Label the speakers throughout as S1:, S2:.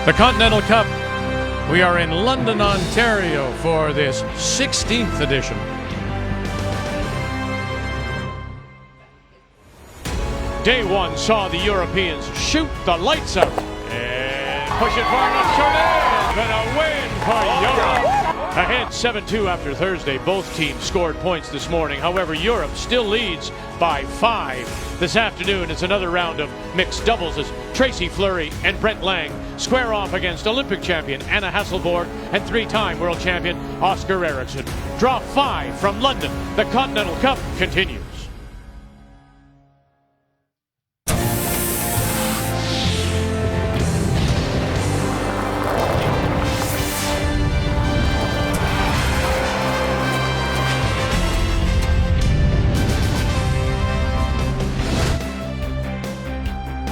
S1: The Continental Cup. We are in London, Ontario for this 16th edition. Day one saw the Europeans shoot the lights out and push it far enough short end, and a win for Europe. Ahead 7-2 after Thursday. Both teams scored points this morning. However, Europe still leads by 5. This afternoon, it's another round of mixed doubles as Tracy Fleury and Brent Lang square off against Olympic champion Anna Hasselborg and 3-time world champion Oscar Eriksson. Draw 5 from London. The Continental Cup continues.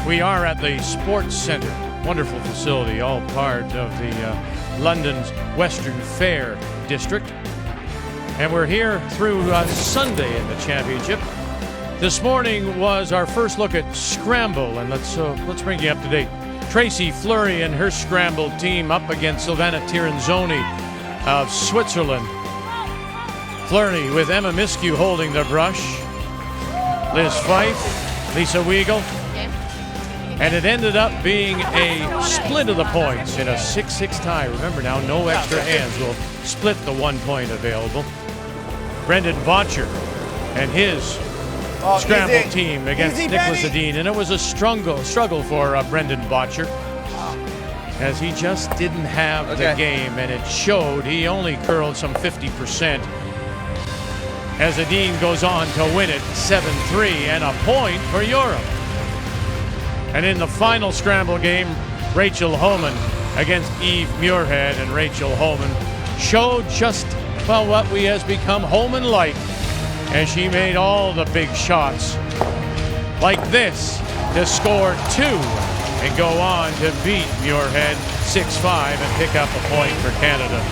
S1: We are at the Sports Centre, wonderful facility, all part of the London's Western Fair district. And we're here through Sunday in the championship. This morning was our first look at Scramble, and let's bring you up to date. Tracy Fleury and her Scramble team up against Silvana Tirinzoni of Switzerland. Fleury with Emma Miskew holding the brush. Liz Fife, Lisa Weigel. And it ended up being a split of the points in a 6-6 tie. Remember now, no extra hands will split the 1 point available. Brendan Botcher and his Scramble team against Nicholas Adine. And it was a struggle for Brendan Botcher, as he just didn't have the game, and it showed. He only curled some 50%. As Adine goes on to win it 7-3 and a point for Europe. And in the final Scramble game, Rachel Homan against Eve Muirhead, and Rachel Homan showed just, well, what we has become Homan-like, as she made all the big shots like this to score 2 and go on to beat Muirhead 6-5 and pick up a point for Canada.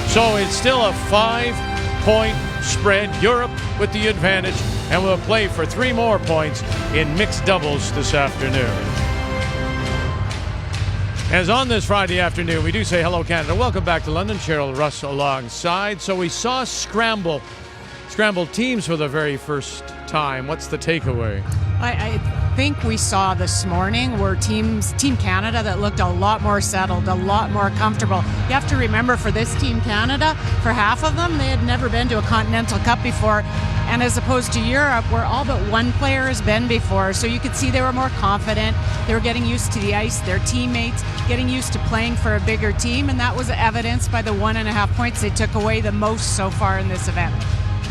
S1: So it's still a 5-point spread. Europe with the advantage, and we'll play for 3 more points in mixed doubles this afternoon. As on this Friday afternoon, we do say hello, Canada. Welcome back to London. Cheryl Russ alongside. So we saw Scramble teams for the very first time. What's the takeaway?
S2: I think we saw this morning were Team Canada that looked a lot more settled, a lot more comfortable. You have to remember, for this Team Canada, for half of them, they had never been to a Continental Cup before. And as opposed to Europe, where all but one player has been before. So you could see they were more confident. They were getting used to the ice, their teammates, getting used to playing for a bigger team. And that was evidenced by the 1.5 points they took away the most so far in this event.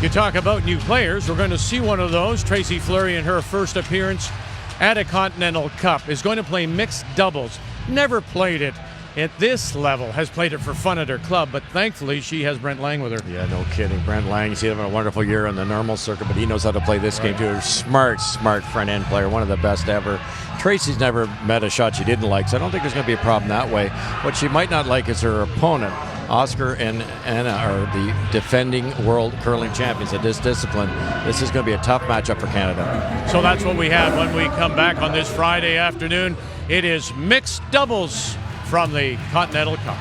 S1: You talk about new players. We're going to see one of those. Tracy Fleury, in her first appearance at a Continental Cup, is going to play mixed doubles. Never played it at this level, has played it for fun at her club, but thankfully she has Brent Lang with her.
S3: Yeah, no kidding. Brent Lang, he's having a wonderful year on the normal circuit, but he knows how to play this game too. Smart front-end player, one of the best ever. Tracy's never met a shot she didn't like, so I don't think there's going to be a problem that way. What she might not like is her opponent. Oscar and Anna are the defending world curling champions at this discipline. This is going to be a tough matchup for Canada.
S1: So that's what we have when we come back on this Friday afternoon. It is mixed doubles from the Continental Cup.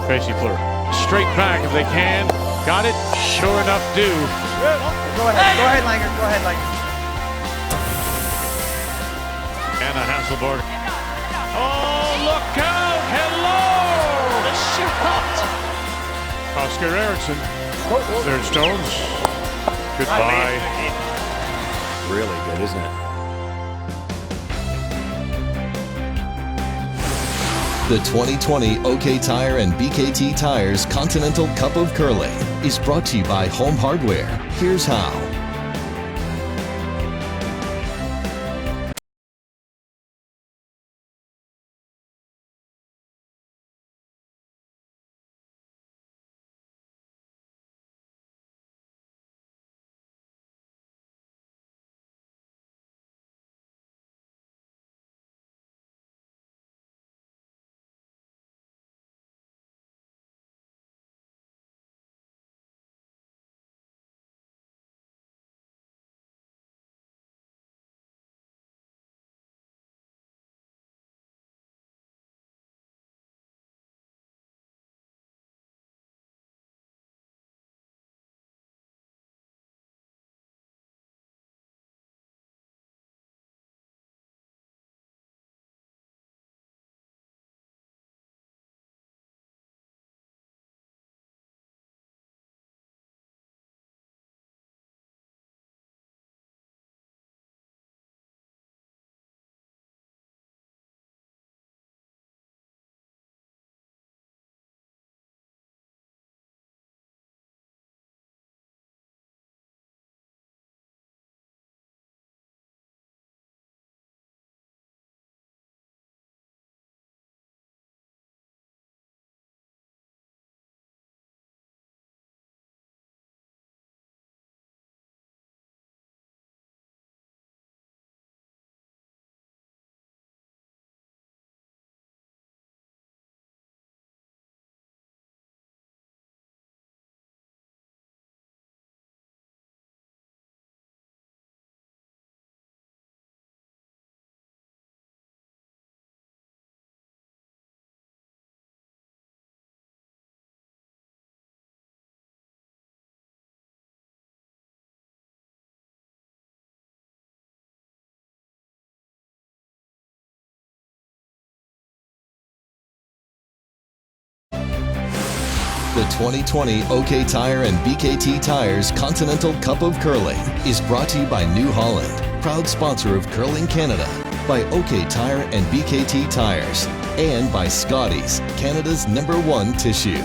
S1: Tracy Fleury, straight back if they can. Got it. Sure enough, do.
S4: Go ahead, Langer. Go ahead, Langer.
S1: Anna Hasselborg. Oh, look out! Hello! The shot! Oscar Eriksson. Third Stones. Goodbye.
S3: Really good, isn't it?
S5: The 2020 OK Tire and BKT Tires Continental Cup of Curling is brought to you by Home Hardware. Here's how. The 2020 OK Tire and BKT Tires Continental Cup of Curling is brought to you by New Holland, proud sponsor of Curling Canada, by OK Tire and BKT Tires, and by Scotties, Canada's #1 tissue.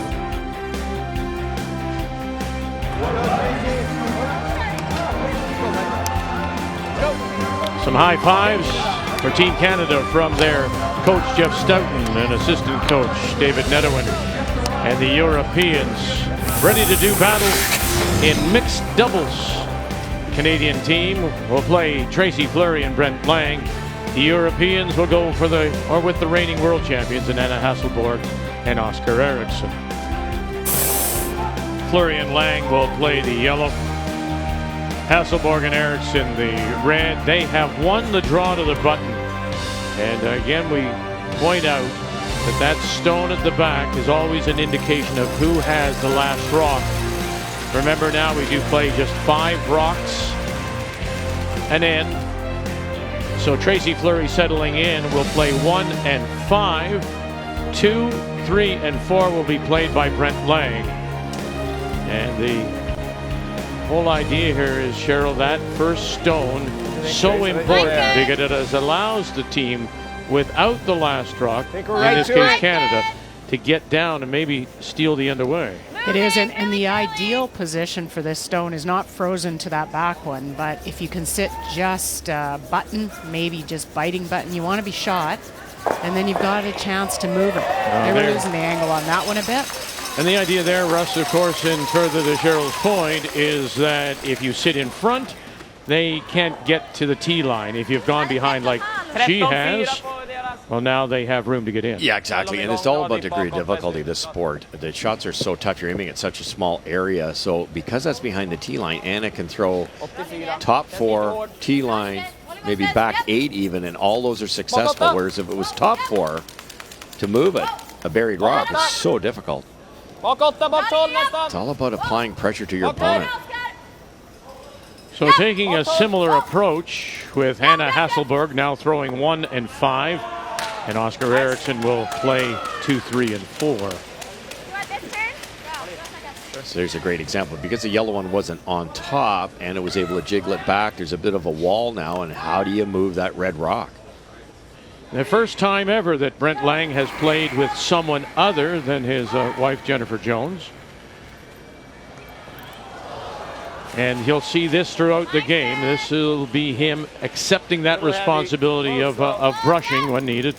S1: Some high fives for Team Canada from their coach Jeff Stoughton and assistant coach David Nedowin. And the Europeans ready to do battle in mixed doubles. Canadian team will play Tracy Fleury and Brent Lang. The Europeans will go for with the reigning world champions in Anna Hasselborg and Oscar Eriksson. Fleury and Lang will play the yellow. Hasselborg and Eriksson the red. They have won the draw to the button. And again, we point out that stone at the back is always an indication of who has the last rock. Remember now, we do play just 5 rocks an end. So Tracy Fleury settling in will play 1 and 5. 2, 3, and 4 will be played by Brent Lang. And the whole idea here is, Cheryl, that first stone so important because it allows the team without the last rock, in this case Canada, to get down and maybe steal the end away.
S2: It is, and the ideal position for this stone is not frozen to that back one, but if you can sit just button, maybe just biting button, you want to be shot, and then you've got a chance to move it. They were losing the angle on that one a bit.
S1: And the idea there, Russ, of course, and further to Cheryl's point, is that if you sit in front, they can't get to the tee line. If you've gone behind like she has, well, now they have room to get in.
S3: Yeah, exactly. And it's all about degree of difficulty of this sport. The shots are so tough. You're aiming at such a small area. So because that's behind the tee line, Anna can throw top 4, tee line, maybe back 8 even, and all those are successful. Whereas if it was top 4, to move it, a buried rock, is so difficult. It's all about applying pressure to your opponent.
S1: So taking a similar approach with Hannah Hasselborg now throwing 1 and 5, and Oscar Eriksson will play 2, 3, and 4.
S3: So there's a great example. Because the yellow one wasn't on top and it was able to jiggle it back, there's a bit of a wall now, and how do you move that red rock?
S1: The first time ever that Brent Lang has played with someone other than his wife Jennifer Jones. And he'll see this throughout the game. This will be him accepting that responsibility of brushing when needed.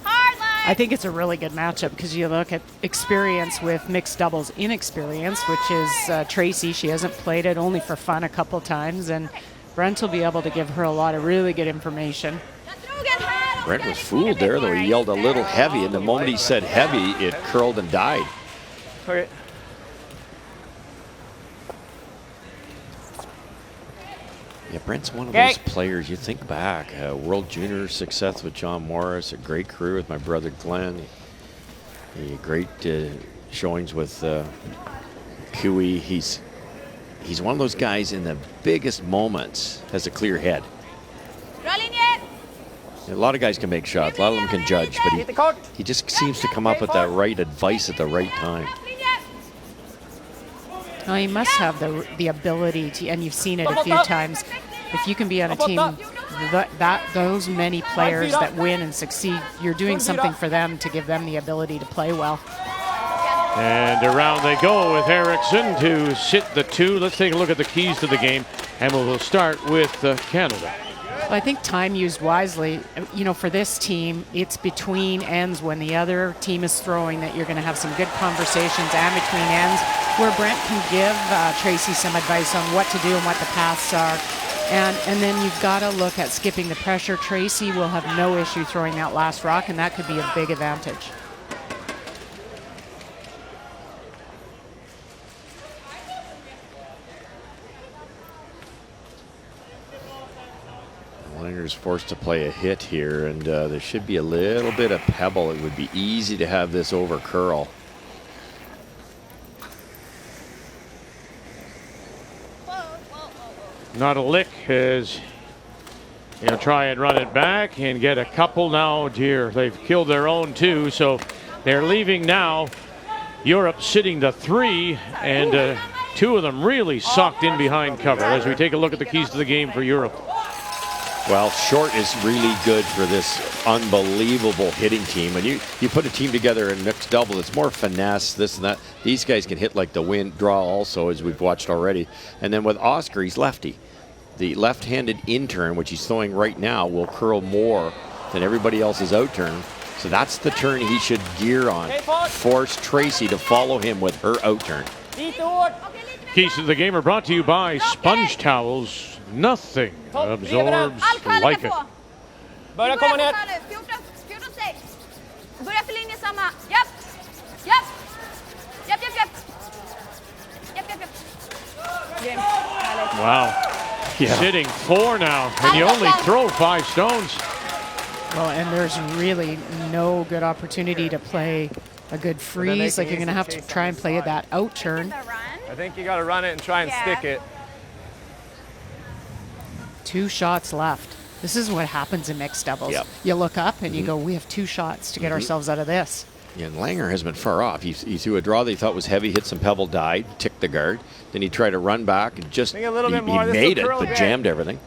S2: I think it's a really good matchup because you look at experience with mixed doubles inexperience, which is Tracy. She hasn't played it, only for fun a couple times, and Brent will be able to give her a lot of really good information.
S3: Brent was fooled there, though. He yelled a little heavy, and the moment he said heavy, it curled and died. Yeah, Brent's one of those players. You think back, World Junior success with John Morris, a great career with my brother Glenn, a great showings with Cooey. He's one of those guys in the biggest moments has a clear head. A lot of guys can make shots, a lot of them can judge, but he just seems to come up with that right advice at the right time.
S2: Well, he must have the ability to, and you've seen it a few times. If you can be on a team those many players that win and succeed, you're doing something for them to give them the ability to play well.
S1: And around they go with Eriksson to sit the 2. Let's take a look at the keys to the game, and we'll start with Canada.
S2: Well, I think time used wisely, you know, for this team, it's between ends when the other team is throwing that you're going to have some good conversations and between ends where Brent can give Tracy some advice on what to do and what the paths are. And then you've got to look at skipping the pressure. Tracy will have no issue throwing that last rock, and that could be a big advantage.
S3: Langer's forced to play a hit here, and there should be a little bit of pebble. It would be easy to have this over curl.
S1: Not a lick as he'll try and run it back and get a couple now. Dear, they've killed their own 2, so they're leaving now Europe sitting to 3, and 2 of them really socked in behind cover as we take a look at the keys to the game for Europe.
S3: Well, short is really good for this unbelievable hitting team. When you put a team together in mixed double, it's more finesse, this and that. These guys can hit like the wind, draw also, as we've watched already. And then with Oscar, he's lefty. The left-handed in-turn, which he's throwing right now, will curl more than everybody else's out-turn. So that's the turn he should gear on. Force Tracy to follow him with her out-turn.
S1: Keys to the game are brought to you by Sponge Towels. Nothing absorbs like it.
S6: Börja komma ner. 14-6. Börja för linje samma. Japp. Japp. Japp, japp, japp. Japp, japp, japp.
S1: Wow.
S3: Yeah.
S1: Sitting 4 now, and you only throw 5 stones.
S2: Well, and there's really no good opportunity to play a good freeze. Like, you're going to have to try and play that out turn.
S4: I think you got to run it and try and stick it.
S2: 2 shots left. This is what happens in mixed doubles.
S3: Yep.
S2: You look up and you go, we have 2 shots to get ourselves out of this.
S3: Yeah, and Langer has been far off. He threw a draw that he thought was heavy, hit some pebble, died, ticked the guard. Then he tried to run back and just he made it, but jammed everything.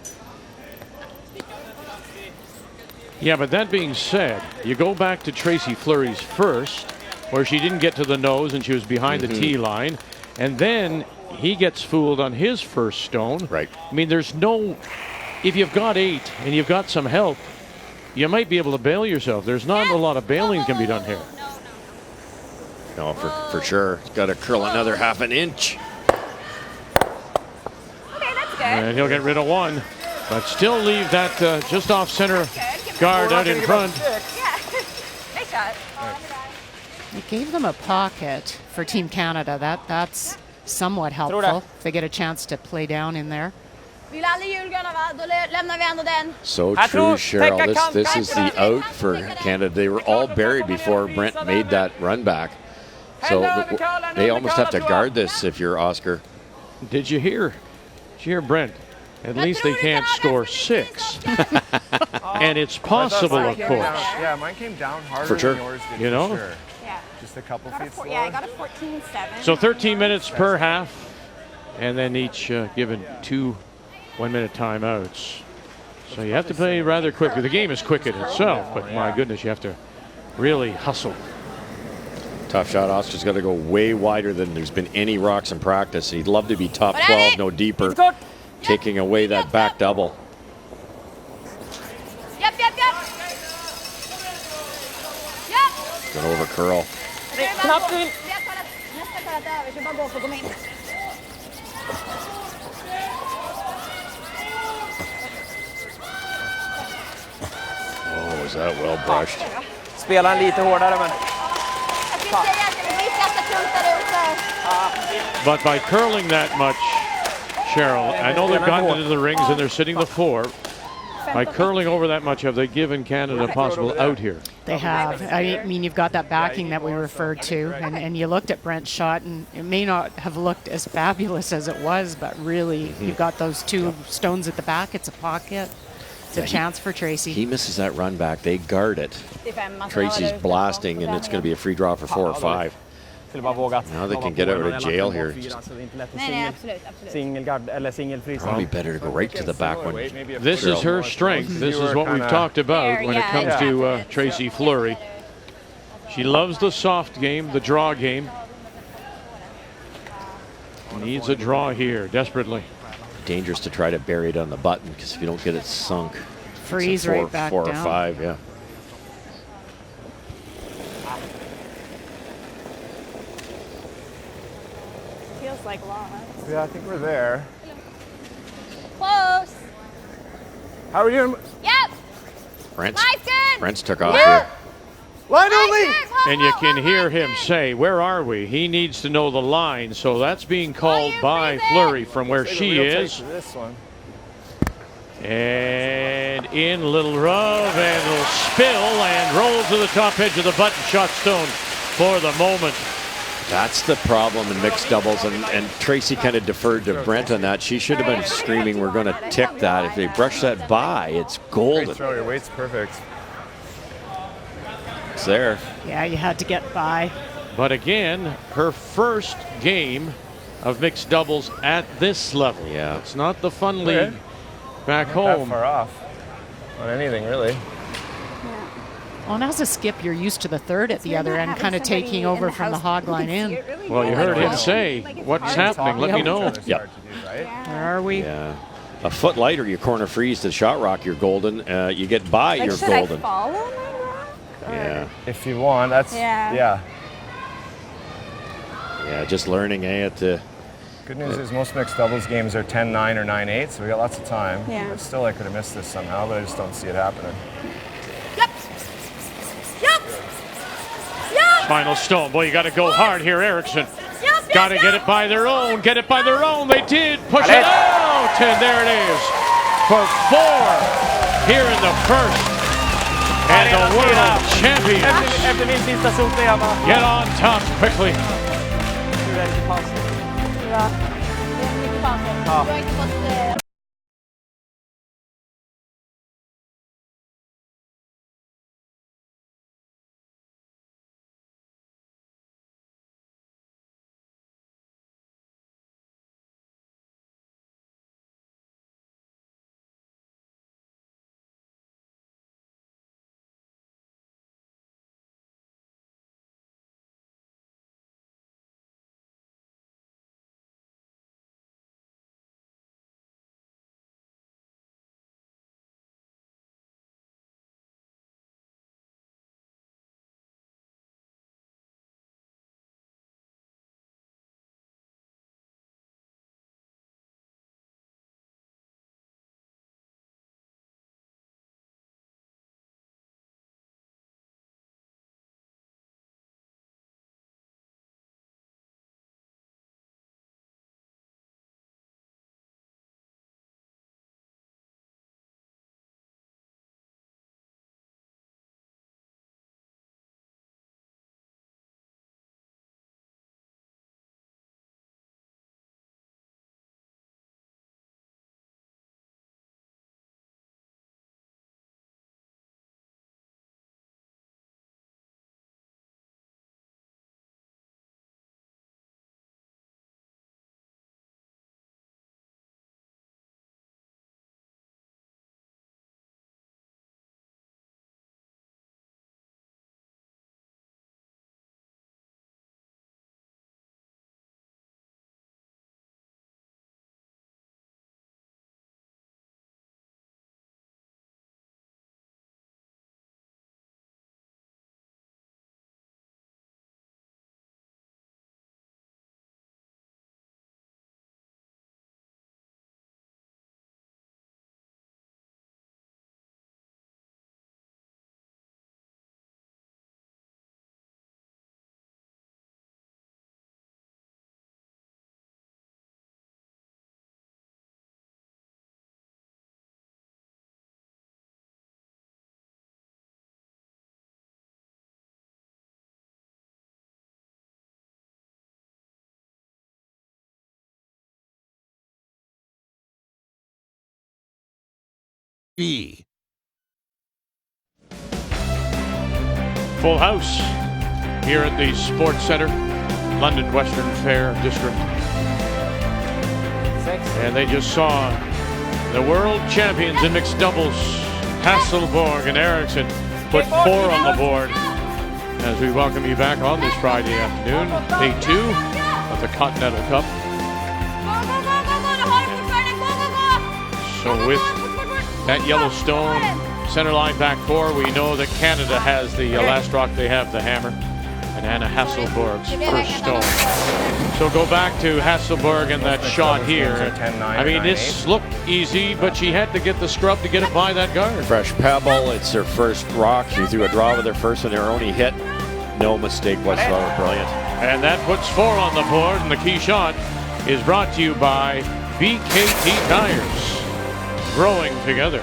S1: Yeah, but that being said, you go back to Tracy Fleury's first, where she didn't get to the nose and she was behind the tee line, and then he gets fooled on his first stone.
S3: Right.
S1: I mean, there's no, if you've got 8 and you've got some help, you might be able to bail yourself. There's not a lot of bailing can be done here.
S3: No, for sure. He's got to curl another half an inch.
S6: Okay, that's good.
S1: And he'll get rid of 1, but still leave that just off center guard out in front.
S6: Yeah. Nice shot.
S2: It gave them a pocket for Team Canada. That's somewhat helpful if they get a chance to play down in there.
S3: So true, Cheryl. This is the out for Canada. They were all buried before Brent made that run back. So they almost have to guard this if you're Oscar.
S1: Did you hear Brent? At least they can't score 6. And it's possible, of course.
S4: Yeah, mine came down harder
S3: For sure.
S4: than yours did.
S1: You know?
S4: For sure.
S6: Yeah.
S4: Just a couple feet slower.
S6: Yeah, I got a 14-7.
S1: So 13 minutes per half, and then each given 2 1-minute timeouts. So you have to play rather quickly. The game is quick in itself, but my goodness, you have to really hustle.
S3: Tough shot. Oscar's got to go way wider than there's been any rocks in practice. He'd love to be top 12, no deeper, taking away that back double.
S6: Yep, yep, yep. Yep.
S3: Gonna over curl.
S6: Knappt in. Nästa kollat över, så bara gå för att komma in.
S3: Oh, was that well brushed?
S4: Spela han lite hårdare, men...
S6: Jag skulle säga att det blir ganska tungt där ute.
S1: But by curling that much, Cheryl, I know they've gotten into the rings and they're sitting the 4. By curling over that much, have they given Canada a possible out here?
S2: They have. I mean, you've got that backing that we referred to, and you looked at Brent's shot, and it may not have looked as fabulous as it was, but really, you've got those 2 stones at the back. It's a pocket. It's a chance for Tracy.
S3: He misses that run back. They guard it. Tracy's blasting, and it's going to be a free draw for 4 or 5. Now they can get out of jail here. Probably better to go right to the back one.
S1: This is her strength. This is what we've talked about when it comes to Tracy Fleury. She loves the soft game, the draw game. Needs a draw here, desperately.
S3: Dangerous to try to bury it on the button, because if you don't get it sunk,
S2: freeze right back
S3: 4
S2: down.
S3: or 5, yeah.
S6: Feels like lots.
S4: Yeah, I think we're there.
S6: Close.
S4: How are we doing?
S6: Yep.
S3: Brent's
S6: Nice, good.
S3: took off here.
S4: Line only!
S1: And you can hear him say, where are we? He needs to know the line, so that's being called by Fleury from where she is.
S4: This one.
S1: And in little rub, and it'll spill and roll to the top edge of the button shot stone for the moment.
S3: That's the problem in mixed doubles, and Tracy kind of deferred to Brent on that. She should have been screaming, we're going to tick that. If they brush that by, it's golden.
S4: Great throw, your weight's perfect.
S3: It's there.
S2: Yeah, you had to get by.
S1: But again, her first game of mixed doubles at this level.
S3: Yeah.
S1: It's not the fun league back
S4: Not
S1: home.
S4: that far off on anything, really.
S2: Well, and as a skip, you're used to the third at the other end, kind of taking over from the hog line in.
S1: Well, you heard him say, what's happening? Let me know.
S3: Yep.
S2: Where are we?
S3: Yeah. A foot lighter, you corner freeze to shot rock, you're golden. You get by,
S6: Like,
S3: you're
S6: should
S3: golden.
S6: I follow my rock? Or-
S3: Yeah.
S4: If you want, that's
S6: Yeah.
S3: Yeah, just learning,
S4: Good news is most mixed doubles games are 10-9 or 9-8, so we got lots of time.
S6: Yeah.
S4: But still, I could have missed this somehow, but I just don't see it happening.
S6: Yep. Yep. Yep.
S1: Final stone. Boy, you got to go hard here, Erickson.
S6: Yep.
S1: Got to get it by their own. Get it by their own. They did. Push it out. And there it is for 4 here in the first. And the world champions
S4: Efter min sista shot är jag bara...
S1: get on top quickly.
S4: Hur är det till pausen?
S6: Ja. Det är mycket pauser. Du har inte fått...
S5: B.
S1: Full house here at the Sports Centre, London Western Fair District. And they just saw the world champions in mixed doubles, Hasselborg and Eriksson, put 4 on the board. As we welcome you back on this Friday afternoon, day 2 of the Continental Cup. So with that Yellowstone center line back 4, we know that Canada has the last rock. They have the hammer, and Anna Hasselborg's first stone. So go back to Hasselborg and that shot here. I mean, this looked easy, but she had to get the scrub to get it by that guard.
S3: Fresh pebble, it's her first rock. She threw a draw with her first and her only hit. No mistake whatsoever, brilliant.
S1: And that puts 4 on the board, and the key shot is brought to you by BKT Tires. Growing together.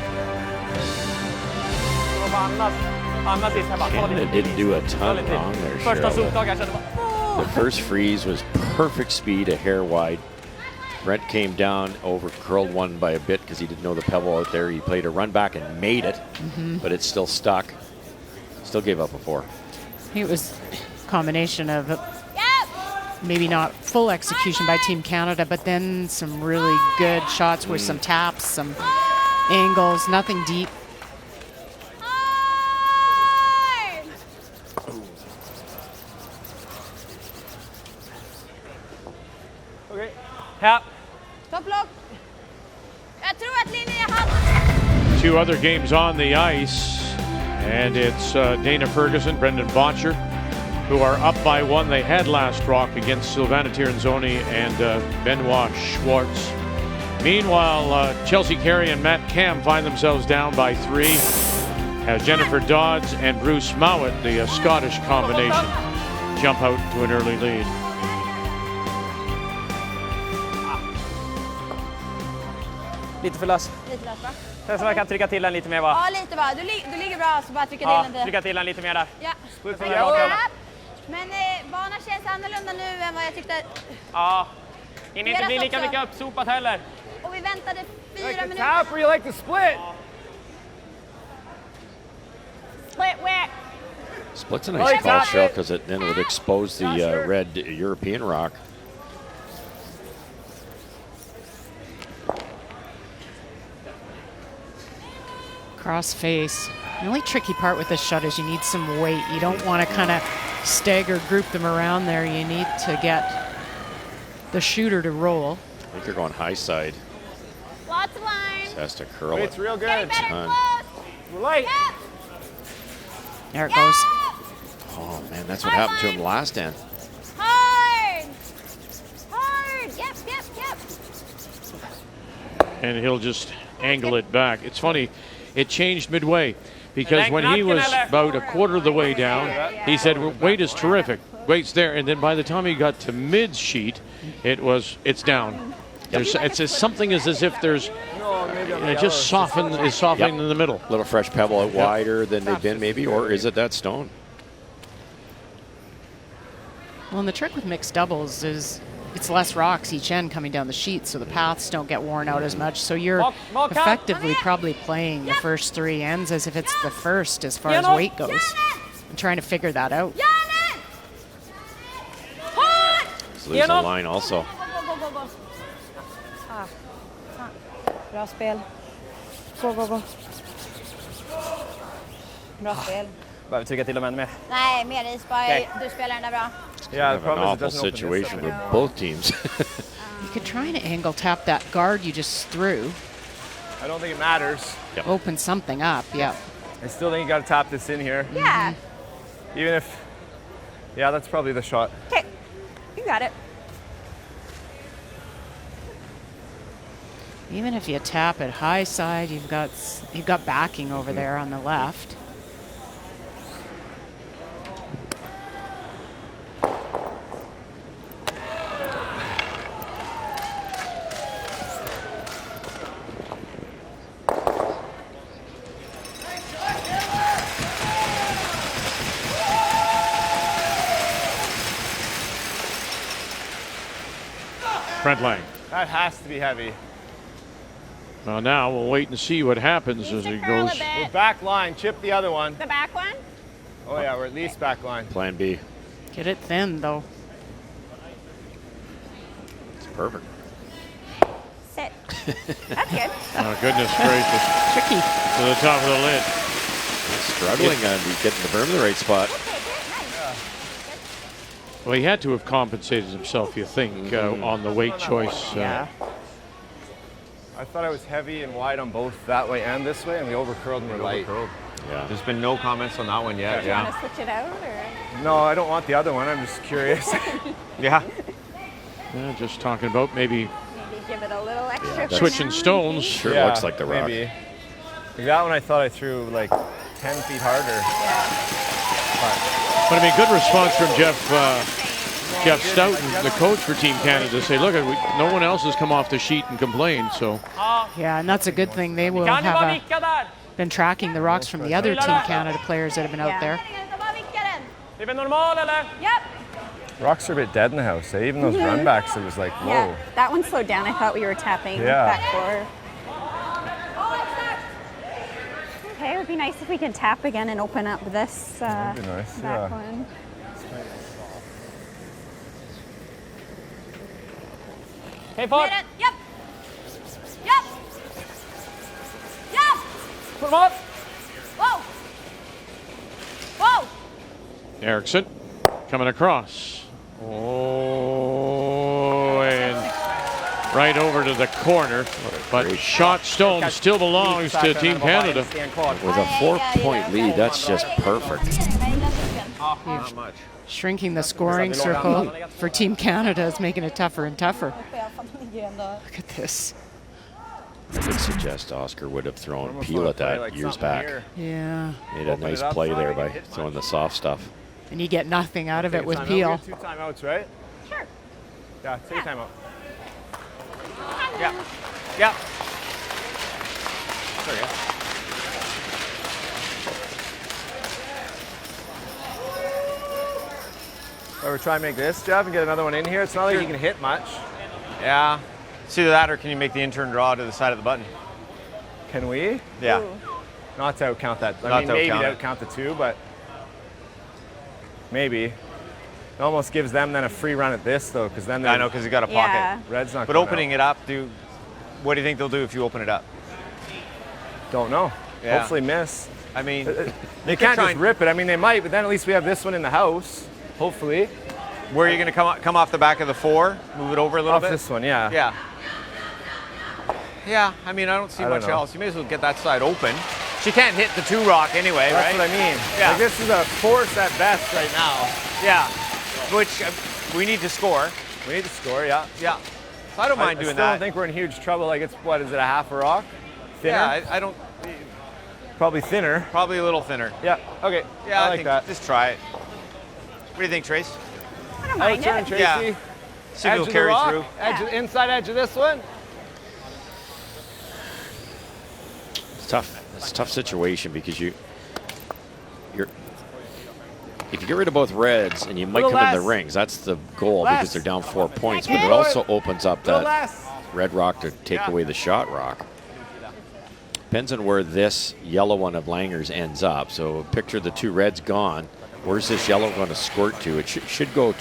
S3: Canada didn't do a ton wrong there, Cheryl. The first freeze was perfect speed, a hair wide. Brent came down, over curled one by a bit because he didn't know the pebble out there. He played a run back and made it, but it still stuck. Still gave up a 4.
S2: It was combination of maybe not full execution by Team Canada, but then some really good shots with some taps, some angles, nothing deep.
S7: Okay. Tap.
S6: Topplock. Jag tror att linjen är hand.
S1: 2 other games on the ice, and it's Dana Ferguson, Brendan Botcher, who are up by 1. They had last rock against Silvana Tiranzoni and Benoit Schwartz. Meanwhile, Chelsea Carey and Matt Cam find themselves down by 3 as Jennifer Dodds and Bruce Mowat, the Scottish combination, jump out to an early lead.
S7: Lite för lös.
S6: Lite lös, va?
S7: Sen så man kan trycka till den lite mer, va?
S6: Ja, lite va. Du ligger bra, så bara trycka till den.
S7: Trycka till den lite mer där.
S6: Ja. Men banan känns annorlunda nu än vad jag tyckte.
S7: Ja. Hinner inte bli lika mycket uppsopat heller.
S6: Och vi väntade 4 minuter.
S4: Tap or you like to split?
S6: Split where?
S3: Split's a nice call, Cheryl, because then it would expose the red European rock.
S2: Cross face. The only tricky part with this shot is you need some weight. You don't want to kind of stagger group them around there. You need to get the shooter to roll.
S3: I think they're going high side.
S6: Lots of line.
S3: Just has to curl it.
S4: It's real good.
S6: Getting better close.
S4: We're light.
S6: Yep.
S2: There it goes.
S3: Oh, man, that's what happened to him last end.
S6: Hard. Hard. Yep, yep, yep.
S1: And he'll just angle it back. It's funny, it changed midway because when he was about a quarter of the way down, he said, weight is terrific. Weight's there. And then by the time he got to mid sheet, it's down. It's something is as if there's it just softening in the middle.
S3: A little fresh pebble out wider than they've been maybe, or is it that stone?
S2: Well, and the trick with mixed doubles is it's less rocks each end coming down the sheet, so the paths don't get worn out as much. So you're effectively probably playing the first 3 ends as if it's the first as far as weight goes. I'm trying to figure that out.
S3: He's losing the line also.
S6: Bra spel. Gå. Bra spel.
S7: Behöver trycka till dem ännu mer.
S6: Nej, mer is. Du spelar den där bra.
S4: Yeah,
S3: Kind of an awful situation with both teams.
S2: You could try to angle tap that guard you just threw.
S4: I don't think it matters.
S2: Open something up, yeah.
S4: I still think you got to tap this in here.
S6: Yeah.
S4: Even if, yeah, that's probably the shot.
S6: Okay. You got it.
S2: Even if you tap it high side, you've got backing over there on the left.
S1: Brent Lang.
S4: That has to be heavy.
S1: Well, now we'll wait and see what happens as it goes.
S4: We're back line. Chip the other one.
S6: The back one?
S4: Oh, yeah, we're at least back line.
S3: Plan B.
S2: Get it thin, though.
S3: It's perfect.
S6: Sit. That's good.
S1: Oh, goodness gracious.
S2: Tricky.
S1: To the top of the lid.
S3: He's struggling on getting the berm in the right spot.
S1: Well, he had to have compensated himself, you think, on the weight choice.
S2: Yeah.
S4: I thought I was heavy and wide on both that way and this way, and we overcurled and we're light.
S3: Yeah.
S8: There's been no comments on that one yet.
S6: Do you want to switch it out, or?
S4: No, I don't want the other one. I'm just curious.
S8: Yeah.
S1: Yeah, just talking about maybe
S6: Maybe give it a little extra. for
S1: switching
S6: now,
S1: stones.
S3: Sure
S4: Yeah,
S3: looks like the rock.
S4: maybe. Like that one I thought I threw like 10 feet harder.
S1: But I mean, good response from Jeff Stoughton, the coach for Team Canada, to say, look, no one else has come off the sheet and complained. So
S2: Yeah, and that's a good thing. They will
S7: Kan du bara
S2: have
S7: vicka där?
S2: been tracking the rocks from the other Team Canada players that have been out there.
S7: Det är väl normal eller?
S6: Yep.
S4: Rocks are a bit dead in the house. Eh? Even those runbacks, it was like, whoa.
S9: Yeah, that one slowed down. I thought we were tapping
S4: Yeah.
S9: back forward. Okay, it would be nice if we could tap again and open up this
S4: That'd be nice,
S9: back
S4: yeah.
S9: one.
S7: Okay, forward.
S6: Med den. Japp. Japp. Japp.
S7: Put them up.
S6: Whoa. Whoa.
S1: Erickson coming across. Oh, and right over to the corner. But shot stone still belongs to Team Canada.
S3: With a 4-point lead, that's just perfect.
S8: Not much.
S2: Shrinking the scoring circle for Team Canada is making it tougher and tougher. Look at this.
S3: I would suggest Oscar would have thrown Peel at that years back.
S2: Yeah.
S3: Made a nice play there by throwing the soft stuff.
S2: And you get nothing out of it with
S4: We
S2: Peel.
S4: have 2 timeouts, right?
S6: Sure.
S4: Yeah, take a timeout.
S7: Yeah. Yeah. There you go.
S4: We're trying to make this, Jeff, and get another one in here. It's not like you can hit much.
S8: Yeah. It's either that or can you make the intern draw to the side of the button?
S4: Can we?
S8: Yeah.
S4: Not to outcount that.
S8: Not
S4: I mean,
S8: to
S4: maybe
S8: outcount
S4: to
S8: it.
S4: outcount the 2, but maybe. It almost gives them then a free run at this, though, because then
S8: I know, because you got a pocket.
S9: Yeah.
S4: Red's not
S8: But
S4: coming
S8: opening
S4: out.
S8: it up, what do you think they'll do if you open it up?
S4: Don't know.
S8: Yeah.
S4: Hopefully miss.
S8: I mean,
S4: They can't just rip it. I mean, they might, but then at least we have this one in the house, hopefully.
S8: where are you going to come off the back of the 4? Move it over a little
S4: Off
S8: bit?
S4: this one, yeah.
S8: Yeah. Yeah, I mean, I don't see
S4: I don't
S8: much
S4: know.
S8: else. You may as well get that side open. She can't hit the 2 rock anyway,
S4: That's
S8: right?
S4: what I mean.
S8: Yeah.
S4: Like, this is a force at best right now.
S8: Yeah. Which we need to score.
S4: We need to score, yeah.
S8: Yeah. So I don't mind
S4: I
S8: doing
S4: still
S8: that.
S4: don't think we're in huge trouble. Like, it's, what, is it a half a rock? Thinner?
S8: Yeah, I don't.
S4: Probably thinner.
S8: Probably a little thinner.
S4: Yeah, okay.
S8: Yeah,
S4: I
S8: I
S4: like
S8: think
S4: that.
S8: just try it. What do you think, Trace?
S9: I don't mind
S4: Outturn,
S9: it.
S4: Tracy.
S8: Yeah. See if
S4: Edge
S8: it'll
S4: of the
S8: carry
S4: rock.
S8: through.
S4: Edge, inside edge of this one.
S3: It's tough. It's a tough situation because you're if you get rid of both reds and you might
S4: Little
S3: come in the
S4: less.
S3: rings, that's the goal
S4: Less.
S3: because they're down 4 points. But it
S6: Second.
S3: also opens up
S4: Little
S3: that
S4: less.
S3: red rock to take away the shot rock. Depends on where this yellow one of Langer's ends up. So picture the 2 reds gone. Where's this yellow going to squirt to? It should go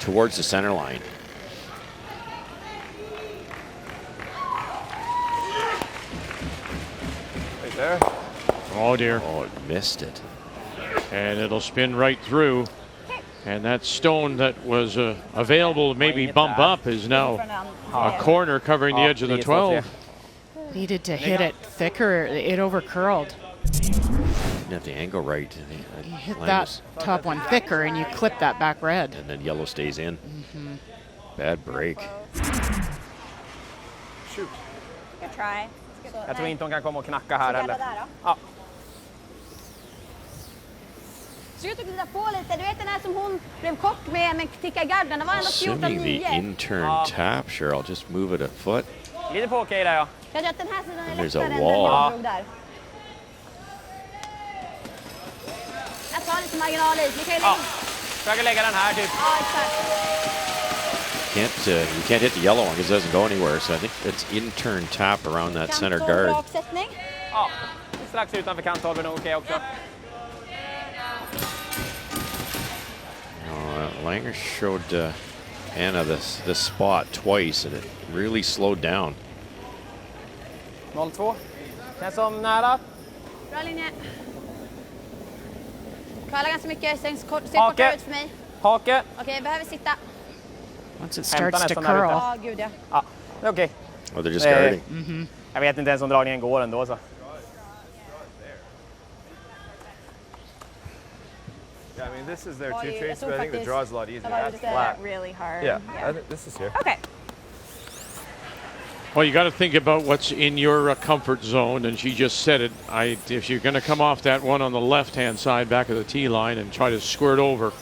S3: towards the center line.
S4: Right there.
S1: Oh, dear.
S3: Oh, it missed it.
S1: And it'll spin right through. And that stone that was available to maybe bump up is now a corner covering the edge of the 12.
S2: Needed to hit it thicker. It overcurled.
S3: Didn't have the angle right.
S2: You hit that top one thicker and you clip that back red.
S3: And then yellow stays in. Bad break.
S4: Shoot.
S9: Good try.
S7: Jag tror inte hon kan komma och knacka här
S6: Jävla
S7: heller.
S6: där då.
S7: Ja.
S6: Ser ut att glida på lite. Du vet den här som hon blev kock med ticka i garden. Det var ändå
S3: Assuming the
S6: 14-9.
S3: intern tap, sure, I'll just move it a foot.
S7: Glider på okej där ja.
S6: Jag tror att den här sidan är
S3: There's a
S6: lättare än den
S3: wall.
S6: jag drog där. Jag tar lite marginal i. Vi kan ju lägga...
S7: Ja. Försöker lägga den här typ.
S6: Ja, exakt.
S3: You can't hit the yellow one because it doesn't go anywhere. So I think it's intern tap around that center
S6: Kant och
S3: guard.
S6: rak sättning.
S7: Ja. Strax utanför kanthållen och okej också.
S3: Langer showed Anna this spot twice, and it really slowed down.
S7: 0-2. Känns som nära.
S6: Bra linje. Kvala ganska mycket. Ser kortare
S7: Hake.
S6: ut för mig.
S7: Hake.
S6: Okej, behöver sitta.
S2: Once it starts to
S7: nästan där
S2: curl.
S7: ute.
S6: Ja, gud ja.
S7: Ja, det är okej.
S3: Oh, they're just guarding.
S7: Jag vet inte ens om dragningen går ändå så.
S4: Yeah, I mean, this is there
S6: Oh,
S4: too,
S6: yeah,
S4: Trace,
S6: so
S4: but I think the
S6: faktiskt-
S4: draw's a lot easier.
S6: det var
S4: That's
S6: lite-
S4: flat.
S9: Really hard.
S4: Yeah, I think this is here.
S9: Okay.
S1: Well, you got to think about what's in your comfort zone, and she just said it. If you're going to come off that one on the left-hand side, back of the tee line, and try to squirt over,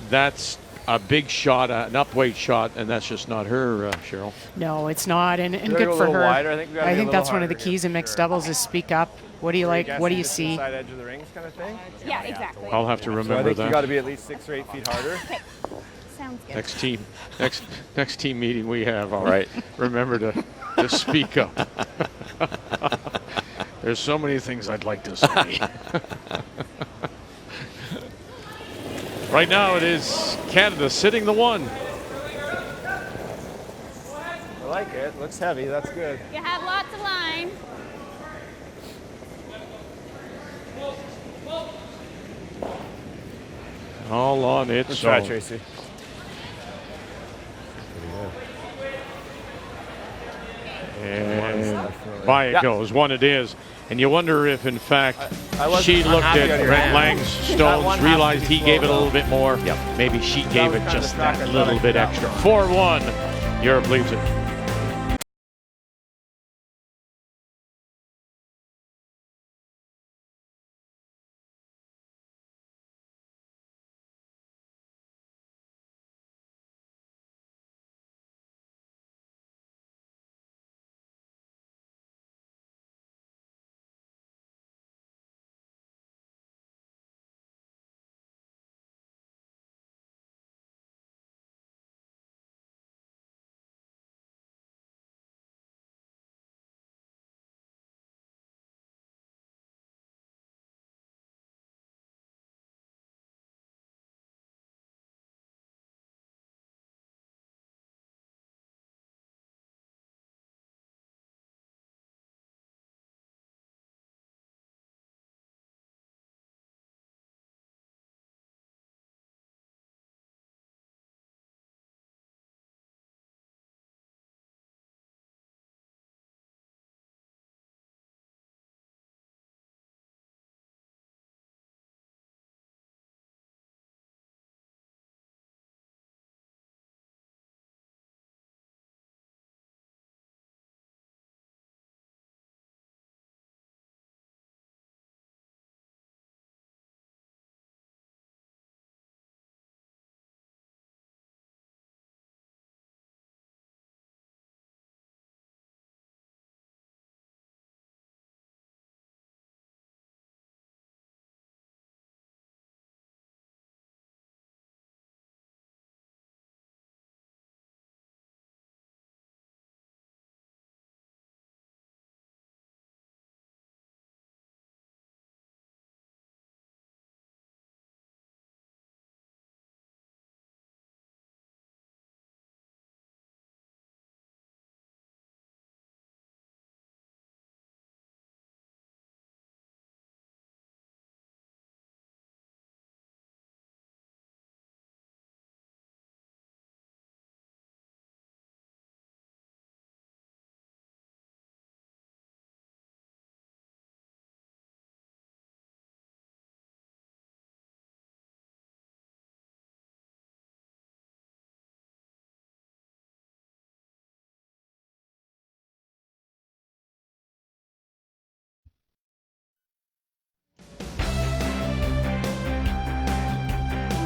S1: that's a big shot, an upweight shot, and that's just not her, Cheryl.
S2: No, it's not, and
S4: gotta
S2: good
S4: go a
S2: for
S4: little
S2: her.
S4: wider. I think we gotta be a little
S2: that's one of the
S4: harder here,
S2: keys in
S4: for
S2: mixed
S4: sure.
S2: doubles is speak up. What do you like? What do you see?
S4: Side edge of the rings kind of thing.
S9: Yeah, exactly.
S1: I'll have to
S4: So I
S1: remember
S4: think you got to
S1: that.
S4: be at least 6 or 8 feet harder.
S9: Sounds good.
S1: Next team meeting we have, all right. Remember to speak up. There's so many things I'd like to say. Right now it is Canada sitting the one.
S4: like it. Looks heavy. That's good.
S6: You have lots of line.
S1: All on its
S4: Good try,
S1: own.
S4: Tracy.
S1: And by it goes. One it is. And you wonder if, in fact,
S4: I
S1: she looked
S4: unhappy
S1: at
S4: on your
S1: Brent
S4: hand.
S1: Lang's
S4: That
S1: stones,
S4: one has
S1: realized
S4: to be
S1: he gave it a
S4: slow,
S1: little
S4: though.
S1: bit more. Maybe she gave it
S4: was kinda
S1: just
S4: the track I
S1: that
S4: thought
S1: little
S4: I
S1: bit
S4: could
S1: extra.
S4: have.
S1: 4-1. Europe leads it.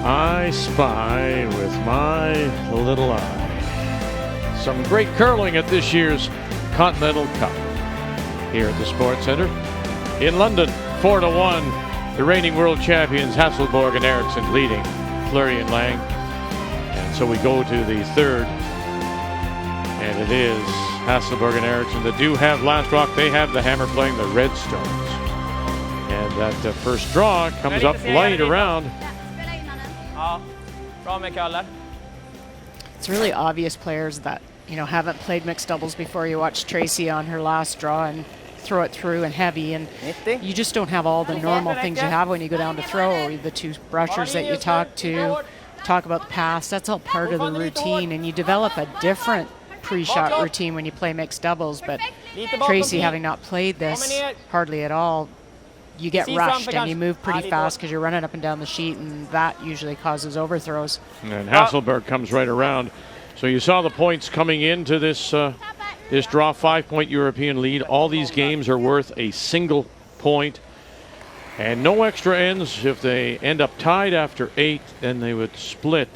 S1: I spy with my little eye some great curling at this year's Continental Cup here at the Sports Center in London. 4-1, the reigning world champions Hasselborg and Eriksson leading Fleury and Lang. And so we go to the third, and it is Hasselborg and Eriksson that do have last rock. They have the hammer playing the red stones. And that first draw comes up light around.
S7: Ja, bra med Kalle.
S2: It's really obvious players that, you know, haven't played mixed doubles before. You watch Tracy on her last draw and throw it through and heavy, and you just don't have all the normal things you have when you go down to throw. The two brushers that you talk about the pass, that's all part of the routine, and you develop a different pre-shot routine when you play mixed doubles. But Tracy, having not played this hardly at all, you get rushed and you move pretty fast because you're running up and down the sheet, and that usually causes overthrows.
S1: And Hasselborg comes right around. So you saw the points coming into this this draw, 5-point European lead. All these games are worth a single point and no extra ends. If they end up tied after 8, then they would split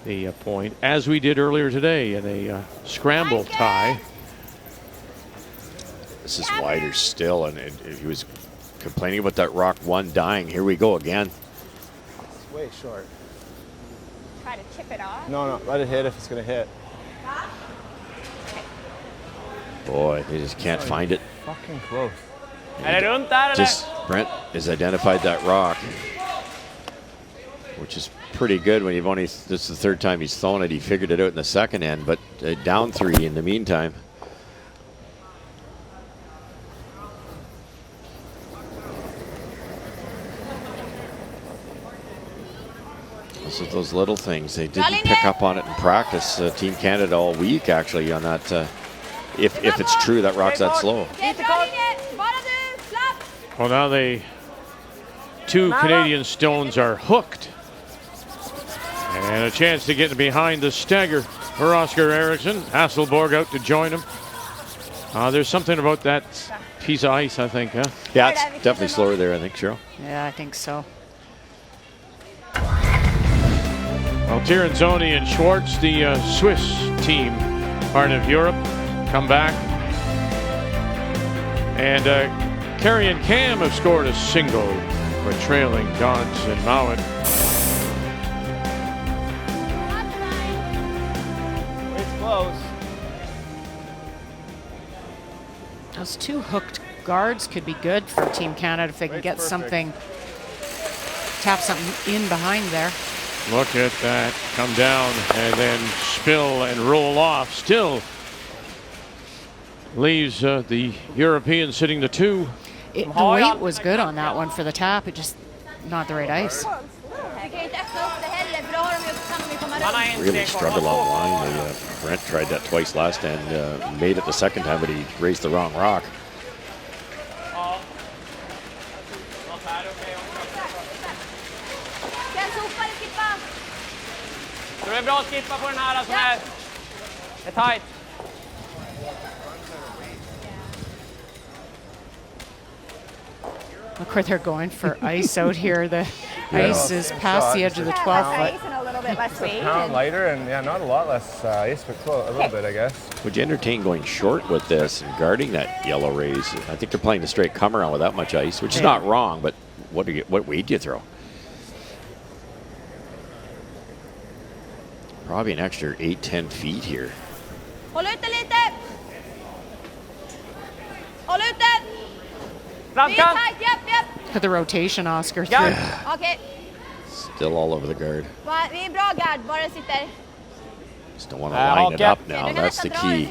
S1: the point, as we did earlier today in a scramble tie.
S3: This is wider still, and he was complaining about that rock 1 dying. Here we go again.
S4: It's way short.
S9: Try to chip it off.
S4: No, let it hit if it's going to hit.
S3: Boy, they just can't find it.
S4: Fucking close.
S7: Är det runt där eller?
S3: Just Brent has identified that rock, which is pretty good when you've only, this is the third time he's thrown it. He figured it out in the second end, but down 3 in the meantime. Those are those little things. They didn't pick up on it in practice. Team Canada all week actually on that. If it's true that rock's that slow.
S1: Well, now the 2 Canadian stones are hooked. And a chance to get behind the stagger for Oscar Eriksson. Hasselborg out to join him. There's something about that piece of ice, I think, huh?
S3: Yeah, it's definitely slower there, I think, Cheryl.
S2: Yeah, I think so.
S1: Well, Tiranzoni and Schwartz, the Swiss team, part of Europe, come back. And Carey and Cam have scored a single for trailing Gaunt and Mowat.
S8: It's close.
S2: Those 2 hooked guards could be good for Team Canada if they can get something, tap something in behind there.
S1: Look at that. Come down and then spill and roll off. Still leaves the European sitting to 2.
S2: The weight was good on that one for the tap. It just not the right ice.
S3: Really struggled online. Brent tried that twice last and made it the second time, but he raised the wrong rock.
S7: Så det är bra att skippa på den här som är tight.
S2: Look where they're going for ice out here. The ice is past the edge of the 12-foot.
S9: Ice and a little bit less weight.
S4: A pound lighter and yeah, not a lot less ice, but a little bit, I guess.
S3: Would you entertain going short with this and guarding that yellow raise? I think they're playing the straight come around with that much ice, which is not wrong, but what weight do you throw? Probably an extra 8-10 feet here.
S6: Håll ute lite! Håll ute!
S7: Framkant!
S2: Look at the rotation, Oscar.
S6: Okej.
S3: Still all over the guard.
S6: Vi är bra guard, bara det sitter.
S3: Just don't want to line it up now. That's the key.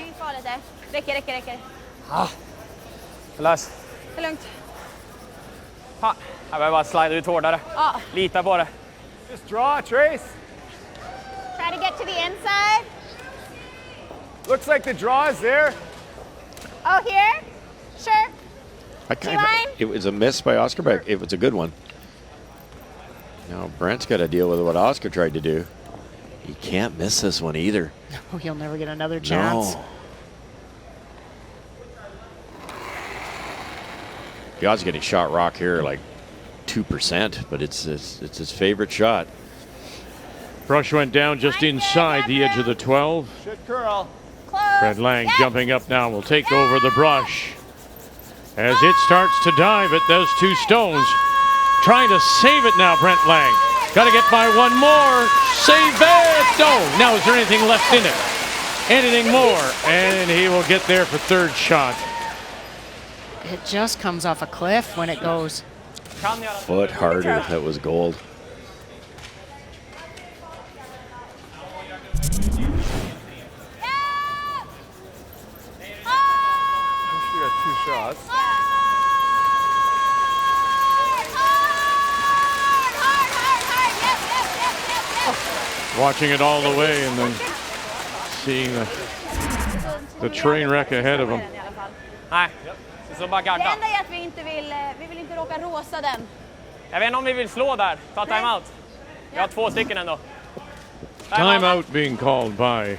S6: Räcker.
S7: Lös.
S6: Det är lugnt.
S7: Jag behöver bara slida ut hårdare.
S6: Ja.
S7: Lita på det.
S4: Just draw, Trace.
S9: Try to get to the inside.
S4: Looks like the draw is there.
S9: Oh, here? Sure.
S3: It was a miss by Oscar, but it was a good one. Now Brent's got to deal with what Oscar tried to do. He can't miss this one either.
S2: Oh, he'll never get another chance.
S3: No. The odds of getting shot rock here are like 2%, but it's his favorite shot.
S1: Brush went down just inside the edge of the 12.
S4: Should curl.
S9: Close.
S1: Fred Lang jumping up now will take over the brush. As it starts to dive at those 2 stones. Trying to save it now, Brent Lang. Got to get by one more. Save it! No! Now, is there anything left in it? Anything more? And he will get there for 3rd shot.
S2: It just comes off a cliff when it goes.
S3: Foot harder. That was gold.
S4: We got 2 shots.
S1: Watching it all the way and then seeing the train wreck ahead of him.
S7: Nej, så bara
S6: Det
S7: garda.
S6: enda är att vi vill inte råka rosa den.
S7: Jag vet inte om vi vill slå där. Ta timeout. Vi har 2 stycken ändå.
S1: Timeout being called by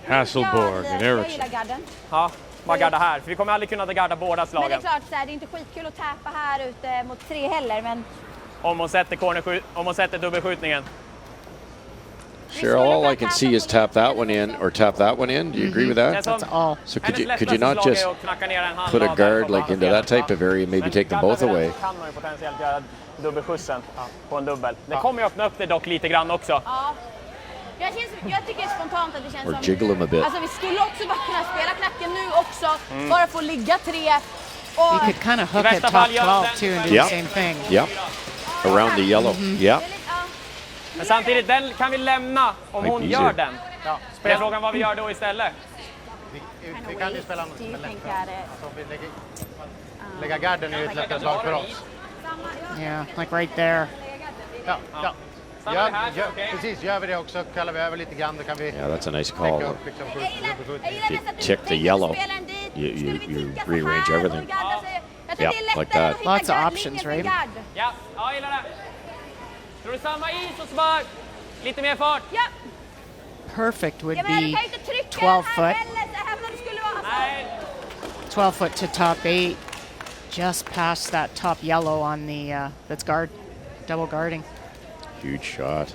S1: Hasselborg and
S6: Jag
S1: Eriksson.
S6: gillar garden.
S7: Ja, bara garda här. För vi kommer aldrig kunna garda båda
S6: Men det är
S7: slagen.
S6: klart, så här, det är inte skitkul att tappa här ute mot 3 heller, men
S7: Om hon sätter dubbelskjutningen.
S3: Cheryl, all I can see is tap that one in or tap that one in. Do you agree with that?
S2: That's all.
S3: So could you not just put a guard like into that type of area and maybe take them both away?
S7: Kan man ju potentiellt göra dubbelskjutsen på en dubbel. Det kommer ju öppna upp det dock lite grann också.
S6: ja. Jag tycker spontant att det känns
S3: Or
S6: som...
S3: jiggle them a bit.
S6: Alltså vi skulle också bara kunna spela knacken nu också, bara få ligga 3.
S2: You could kind of hook it top 12 too and do the same thing.
S3: Yep. Around the yellow. Yep.
S7: Men samtidigt, den kan vi lämna om hon gör den. Ja. Spelar frågan vad vi gör då istället.
S10: Vi kan ju spela något lättare. Alltså om vi lägger garden är ju ett lättare slag för oss.
S2: Yeah, like right there.
S10: Ja. Precis, gör vi det också, kallar vi över lite grann, då kan vi...
S3: Yeah, that's a nice call. If you tick the yellow, you rearrange everything. Yep, like that.
S2: Lots of options, right?
S7: Ja, jag gillar det. Tror du samma is och så bara lite mer fart?
S6: Ja.
S2: Perfect would
S6: Ja, men du
S2: be
S6: kan ju inte trycka
S2: 12
S6: den
S2: foot.
S6: här heller, även om det skulle vara...
S7: Nej.
S2: 12 foot to top 8, just past that top yellow on the that's double guarding.
S3: Huge shot.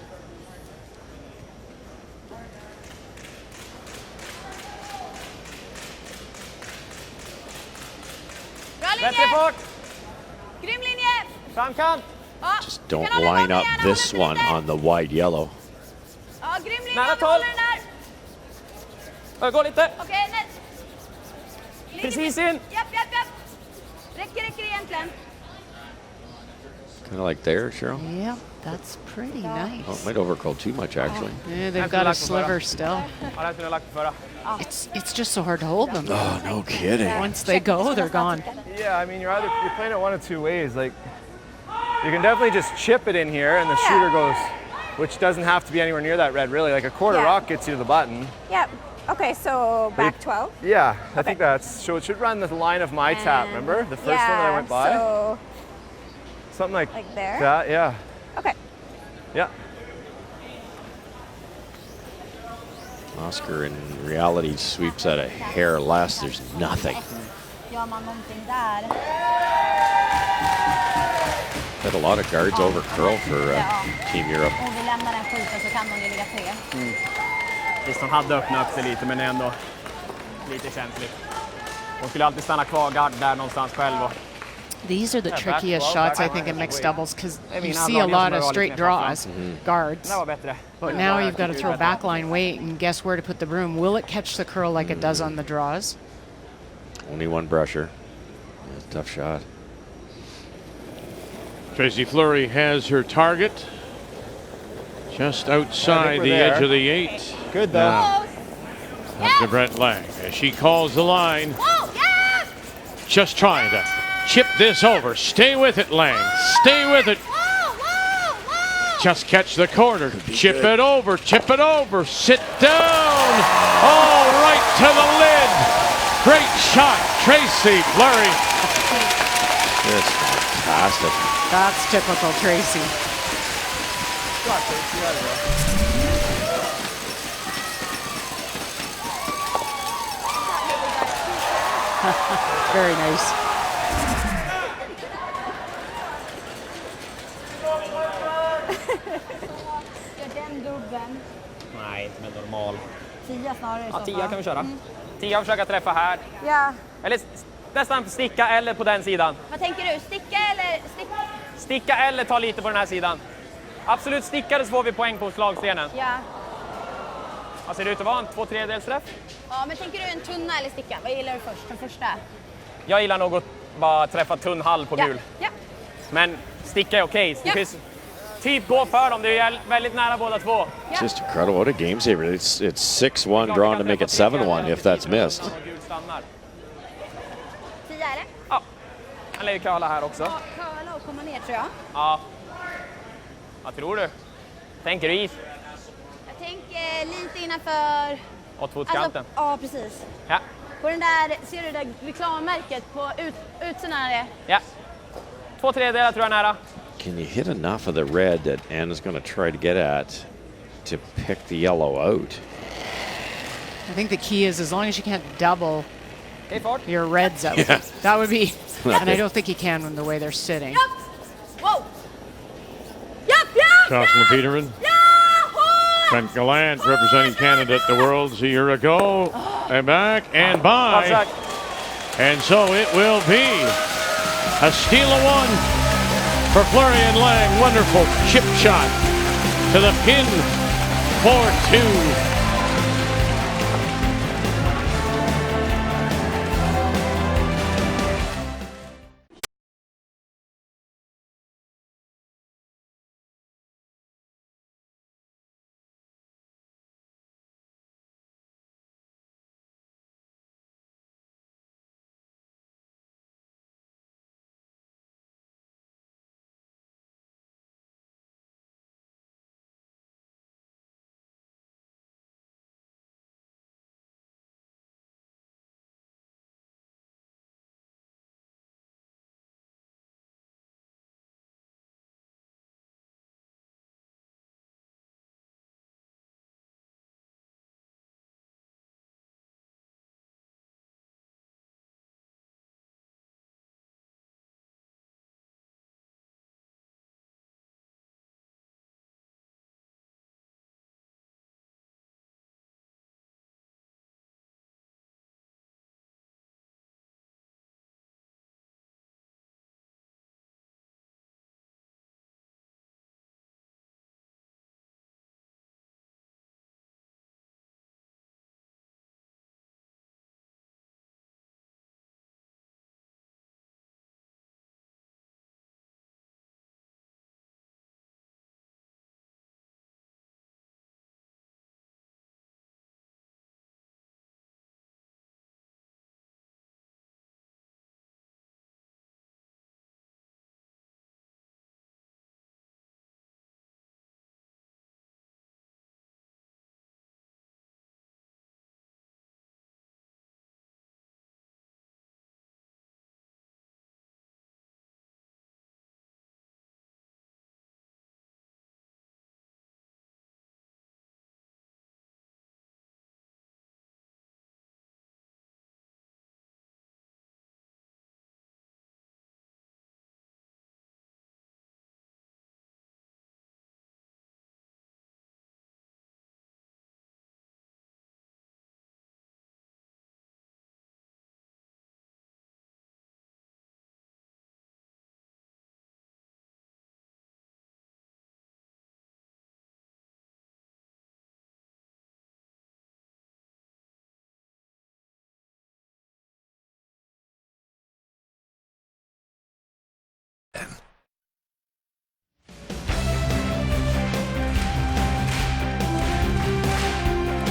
S6: Bra
S7: Bättre
S6: linje!
S7: fart!
S6: Grym linje!
S7: Framkant!
S6: Ja,
S3: Just
S6: du
S3: don't
S6: kan hålla
S3: line
S6: igång
S3: up
S6: igen,
S3: this
S6: hålla
S3: one
S6: lite.
S3: on the wide yellow.
S6: Ja, grym linje,
S7: Nära
S6: vi håller
S7: 12.
S6: den där.
S7: Gå lite.
S6: Okej, nej.
S7: Precis in.
S6: Japp. Räcker egentligen.
S3: Kind of like there, Cheryl.
S2: Yeah, that's pretty nice.
S3: Oh, it might overcurl too much, actually.
S2: Yeah, they've got a sliver still.
S7: Ja, det skulle jag lagt förra.
S2: It's just so hard to hold them.
S3: Oh, no kidding.
S2: Once they go, they're gone.
S4: Yeah, I mean, you're playing it one of two ways. Like, you can definitely just chip it in here, and the shooter goes, which doesn't have to be anywhere near that red, really. Like a quarter rock gets you to the button.
S9: Yep. Okay, so back 12.
S4: Yeah, I think that's so. It should run the line of my tap. Remember the first one that I went by?
S9: So
S4: Something like
S9: there.
S4: that. Yeah.
S9: Okay.
S4: Yeah.
S3: Oscar in reality sweeps at a hair less. There's nothing.
S6: Gör man någonting där?
S3: Had a lot of guards over curl for Team Europe.
S6: Om vi lämnar den skjuten så kan de ju ligga 3.
S7: Visst, de hade öppnat upp sig lite, men ändå lite känsligt. De skulle alltid stanna kvar guard där någonstans själv. Och
S2: These are the trickiest shots, I think, in mixed doubles because you see a lot of straight draws, guards.
S7: det var bättre.
S2: But now you've got to throw backline weight and guess where to put the broom. Will it catch the curl like it does on the draws?
S3: Only one brusher. Yeah, tough shot.
S1: Tracy Fleury has her target just outside the edge of the 8.
S4: Good though.
S1: Up to Brett Lang as she calls the line.
S6: Whoa, yeah!
S1: Just trying to chip this over. Stay with it, Lang. Stay with it.
S6: Whoa!
S1: Just catch the corner. Chip it over. Chip it over. Sit down. All right to the lid. Great shot, Tracy Fleury.
S3: Just fantastic.
S2: That's typical Tracy. Very nice.
S6: Gör den dubben.
S7: Nej, men normal.
S6: 10 snarare i så
S7: Ja,
S6: fall.
S7: 10 kan vi köra. 10 försöka träffa här.
S6: Ja.
S7: Eller nästan sticka eller på den sidan.
S6: Vad tänker du? Sticka eller sticka?
S7: Sticka eller ta lite på den här sidan. Absolut stickade så får vi poäng på slagstenen.
S6: Ja.
S7: Vad ser det ut att vara? En 2/3 träff?
S6: Ja, men tänker du en tunna eller sticka? Vad gillar du först? Den första?
S7: Jag gillar nog att bara träffa tunn hall på gul.
S6: Ja.
S7: Men sticka är okej.
S6: Ja.
S7: Typ gå för dem. Det är väldigt nära båda två.
S3: Just incredible. What a game saver. It's 6-1 drawn to make it 7-1 if that's missed.
S7: Gul stannar.
S6: 10 eller?
S7: Ja. Han lägger curla här också.
S6: Ja, curla och komma ner tror jag.
S7: Ja. Vad tror du? Tänker du is?
S6: Jag tänker lite innanför...
S7: Åt fotskanten?
S6: Alltså, ja, precis.
S7: Ja.
S6: På den där, ser du det där reklammärket på utsidan är det?
S7: Ja. 2/3 tror jag är nära.
S3: Can you hit enough of the red that Anna's going to try to get at to pick the yellow out?
S2: I think the key is as long as you can't double
S7: Okej, fart.
S2: your reds out.
S3: Yeah.
S2: That would be, and I don't think you can with the way they're sitting.
S6: Japp! Wow! Japp!
S1: Jocelyn Peterman. Trent Gallant representing Canada at the Worlds a year ago. And back and by. And so it will be a steal of 1 for Fleury and Lang. Wonderful chip shot to the pin. 4-2.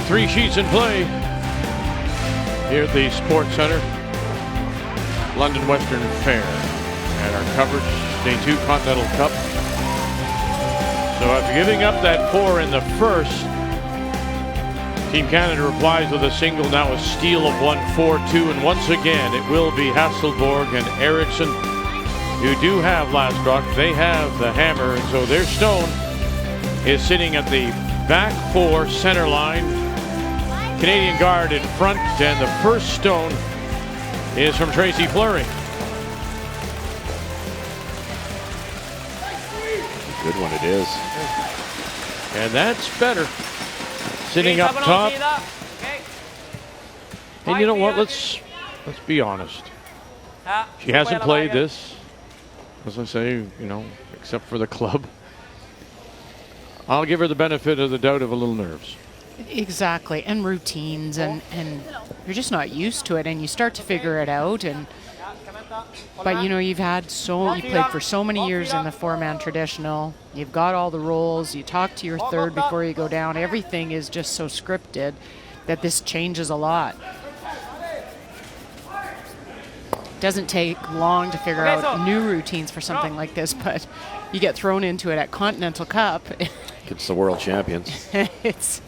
S1: 3 sheets in play here at the Sports Center, London Western Fair. And our coverage, Day 2 Continental Cup. So after giving up that 4 in the first, Team Canada replies with a single, now a steal of 1-4-2, and once again it will be Hasselborg and Eriksson who do have last rock. They have the hammer, and so their stone is sitting at the back 4 center line. Canadian guard in front, and the first stone is from Tracy Fleury.
S3: Good one it is.
S1: And that's better. Sitting up top. And you know what? Let's be honest. She hasn't played this, as I say, you know, except for the club. I'll give her the benefit of the doubt of a little nerves.
S2: Exactly, and routines, and you're just not used to it, and you start to figure it out. But you know, you played for so many years in the 4-man traditional. You've got all the roles. You talk to your third before you go down. Everything is just so scripted that this changes a lot. Doesn't take long to figure out new routines for something like this, but you get thrown into it at Continental Cup.
S3: It's the world champions.
S2: It's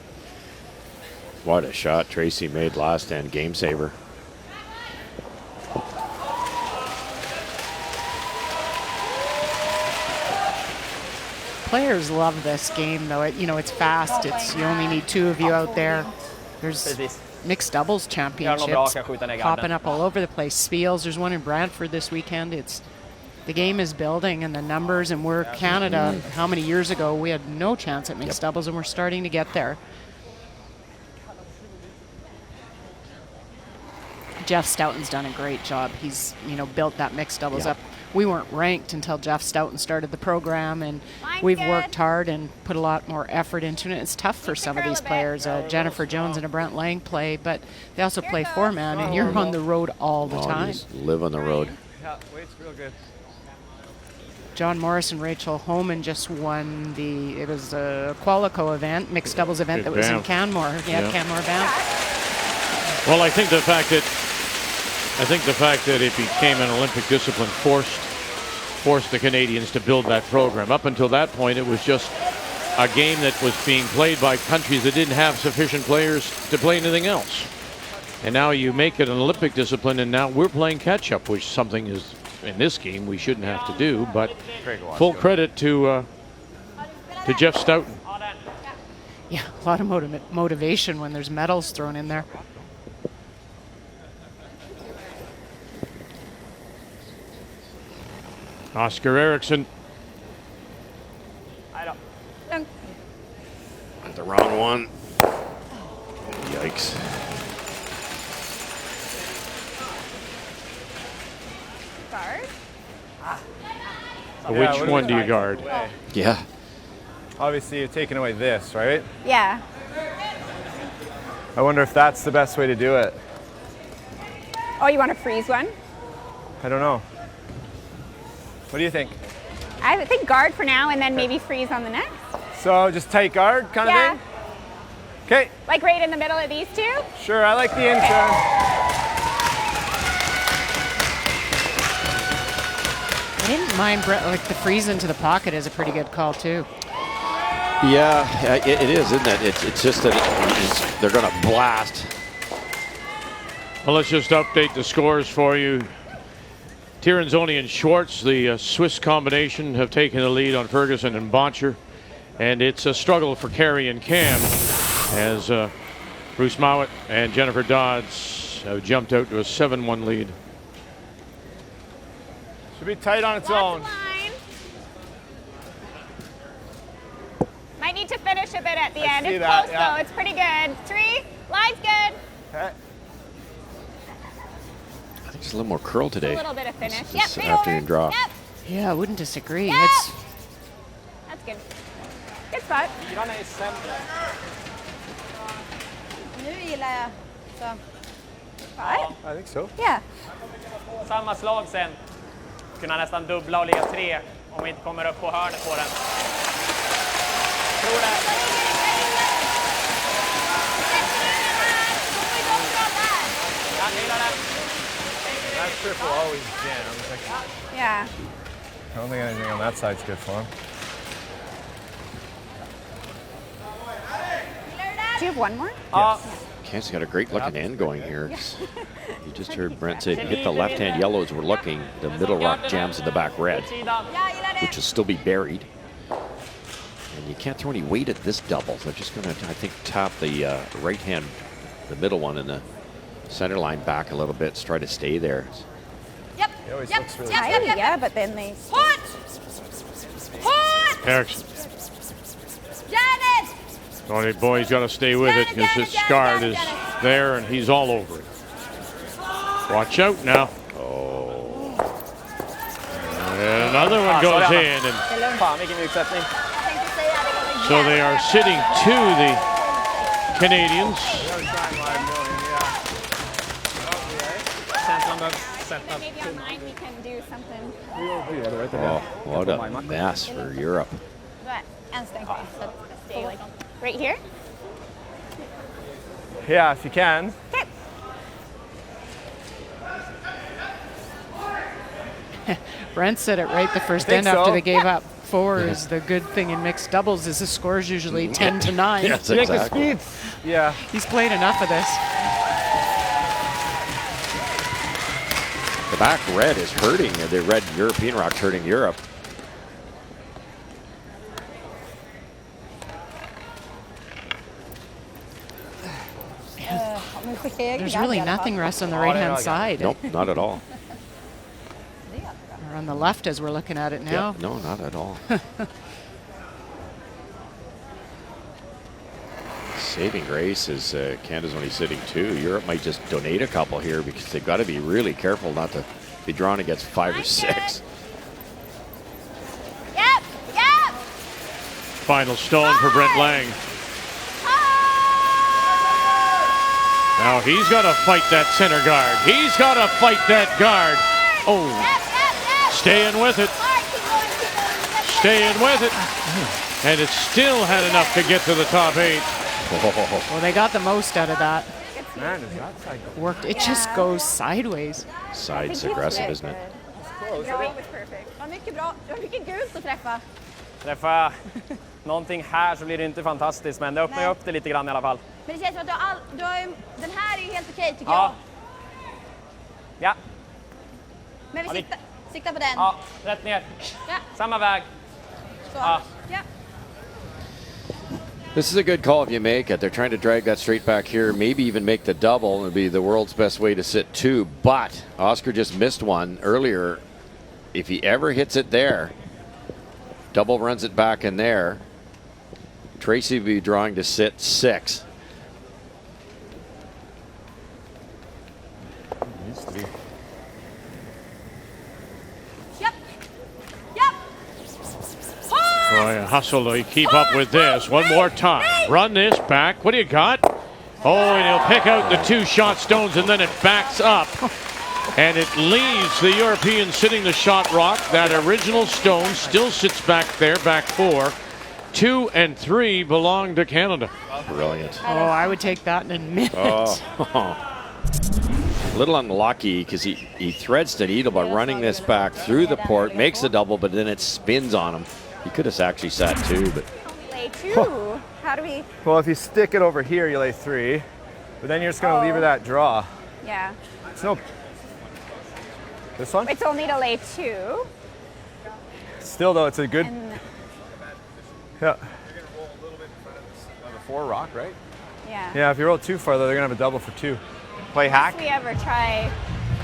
S3: what a shot Tracy made last end, game saver.
S2: Players love this game, though. It's fast. You only need 2 of you out there. There's mixed doubles championships popping up all over the place. Spiels, there's one in Brantford this weekend. The game is building, and the numbers, and we're Canada. How many years ago we had no chance at mixed doubles, and we're starting to get there. Jeff Stoughton's done a great job. He's built that mixed doubles up. We weren't ranked until Jeff Stoughton started the program, and we've worked hard and put a lot more effort into it. It's tough for some of these players. Jennifer Jones and a Brent Lang play, but they also play 4-man, and you're on the road all the time.
S3: You just live on the road.
S4: Yeah, weight's real good.
S2: John Morris and Rachel Homan just won it was a Qualico event, mixed doubles event that was in Canmore. Canmore Banff.
S1: Well, I think the fact that it became an Olympic discipline forced the Canadians to build that program. Up until that point, it was just a game that was being played by countries that didn't have sufficient players to play anything else. And now you make it an Olympic discipline, and now we're playing catch-up, which something is in this game we shouldn't have to do. But full credit to Jeff Stoughton.
S2: Yeah, a lot of motivation when there's medals thrown in there.
S1: Oscar Eriksson.
S3: The wrong one. Yikes.
S9: Guard?
S1: Which one do you guard?
S3: Yeah.
S4: Obviously, you're taking away this, right?
S9: Yeah.
S4: I wonder if that's the best way to do it.
S9: Oh, you want to freeze one?
S4: I don't know. What do you think?
S9: I think guard for now, and then maybe freeze on the next.
S4: So just tight guard kind of thing? Okay.
S9: Like right in the middle of these 2?
S4: Sure, I like the intern.
S2: I didn't mind, like the freeze into the pocket is a pretty good call too.
S3: Yeah, it is, isn't it? It's just that they're going to blast.
S1: Well, let's just update the scores for you. Tirinzoni and Schwartz, the Swiss combination, have taken the lead on Ferguson and Boncher. And it's a struggle for Carey and Cam as Bruce Mowat and Jennifer Dodds have jumped out to a 7-1 lead.
S4: Should be tight on its own.
S9: Might need to finish a bit at the end. It's
S4: that,
S9: close though. It's pretty good. 3. Line's good.
S4: Okay.
S3: I think just a little more curl today.
S9: A little bit of finish.
S3: This
S9: Yep,
S3: afternoon
S9: over.
S3: draw.
S9: Yep.
S2: Yeah, I wouldn't disagree.
S9: Yep. That's good. Good spot.
S4: I think so.
S9: Yeah.
S7: Samma slag sen. Kunna nästan dubbla och ligga 3 om vi inte kommer upp på hörnet på den. Tror det.
S4: that triple always jams. Like,
S6: Yeah.
S4: I don't think anything on that side's good for him.
S6: Do you have one more?
S3: Kansas got a great looking end going here. You just heard Brent say hit the left hand yellows were looking. The middle rock jams in the back red, which will still be buried. And you can't throw any weight at this double. They're just going to, I think, tap the right hand, the middle one, in the center line back a little bit to try to stay there.
S6: Yep.
S4: He always
S6: Yep.
S4: looks really
S6: Yep. Yeah, but then they. Hot.
S1: Erickson.
S6: Janet.
S1: Tony Boy's got to stay with it because his guard is there and he's all over it. Watch out now. Oh. And another one goes in. And
S7: Fan vilken utsättning.
S1: so they are sitting to the Canadians.
S9: Maybe on mine we can do something.
S3: Oh, what a mess for Europe.
S9: But and stay stay like right here.
S4: Yeah, if you can.
S2: Brent said it right the first end after they gave up 4 is the good thing in mixed doubles is the score is usually 10-9.
S3: Yes, exactly.
S4: Yeah.
S2: He's played enough of this.
S3: The back red is hurting. The red European rock's hurting Europe.
S2: There's really nothing, Russ, on the right-hand side.
S3: Nope, not at all.
S2: Or on the left as we're looking at it now.
S3: Yeah, no, not at all. Saving grace is Canada's only sitting 2. Europe might just donate a couple here because they've got to be really careful not to be drawn against 5 or 6.
S6: Yep. Yep.
S1: Final stone for Brent Lang. Now he's got to fight that center guard. He's got to fight that guard. Oh, staying with it. Staying with it. And it still had enough to get to the top 8.
S2: Well, they got the most out of that.
S4: Man, is that side go?
S2: Worked. It just goes sideways.
S3: Side's aggressive, isn't it?
S6: Mycket bra. Du har mycket gult att träffa.
S7: Träffa någonting här så blir det inte fantastiskt, men det öppnar ju upp det lite grann i alla fall.
S6: Men det känns som att du har den här är ju helt okej tycker jag.
S7: Ja.
S6: Men vi siktar på den.
S7: Ja, rätt ner.
S6: Ja.
S7: Samma väg.
S6: Så.
S7: Ja.
S6: Ja.
S3: This is a good call if you make it. They're trying to drag that straight back here, maybe even make the double. It would be the world's best way to sit 2. But Oscar just missed one earlier. If he ever hits it there, double runs it back in there, Tracy will be drawing to sit 6.
S4: Needs to be.
S6: Yep. Yep.
S1: Boy, a hustle to keep up with this. One more time. Run this back. What do you got? Oh, and he'll pick out the 2 shot stones, and then it backs up. And it leaves the European sitting the shot rock. That original stone still sits back there, back 4. 2 and 3 belong to Canada.
S3: Brilliant.
S2: Oh, I would take that in a minute.
S3: A little unlucky because he threads the needle by running this back through the port, makes a double, but then it spins on him. He could have actually sat 2, but
S9: Lay 2. How do we?
S4: Well, if you stick it over here, you lay 3. But then you're just going to leave her that draw.
S9: Yeah.
S4: It's no. This one?
S9: It's only to lay 2.
S4: Still, though, it's a good.
S9: And
S4: Yeah.
S8: The 4 rock, right?
S9: yeah.
S4: Yeah, if you roll too far, though, they're going to have a double for 2.
S8: Play hack.
S9: If we ever try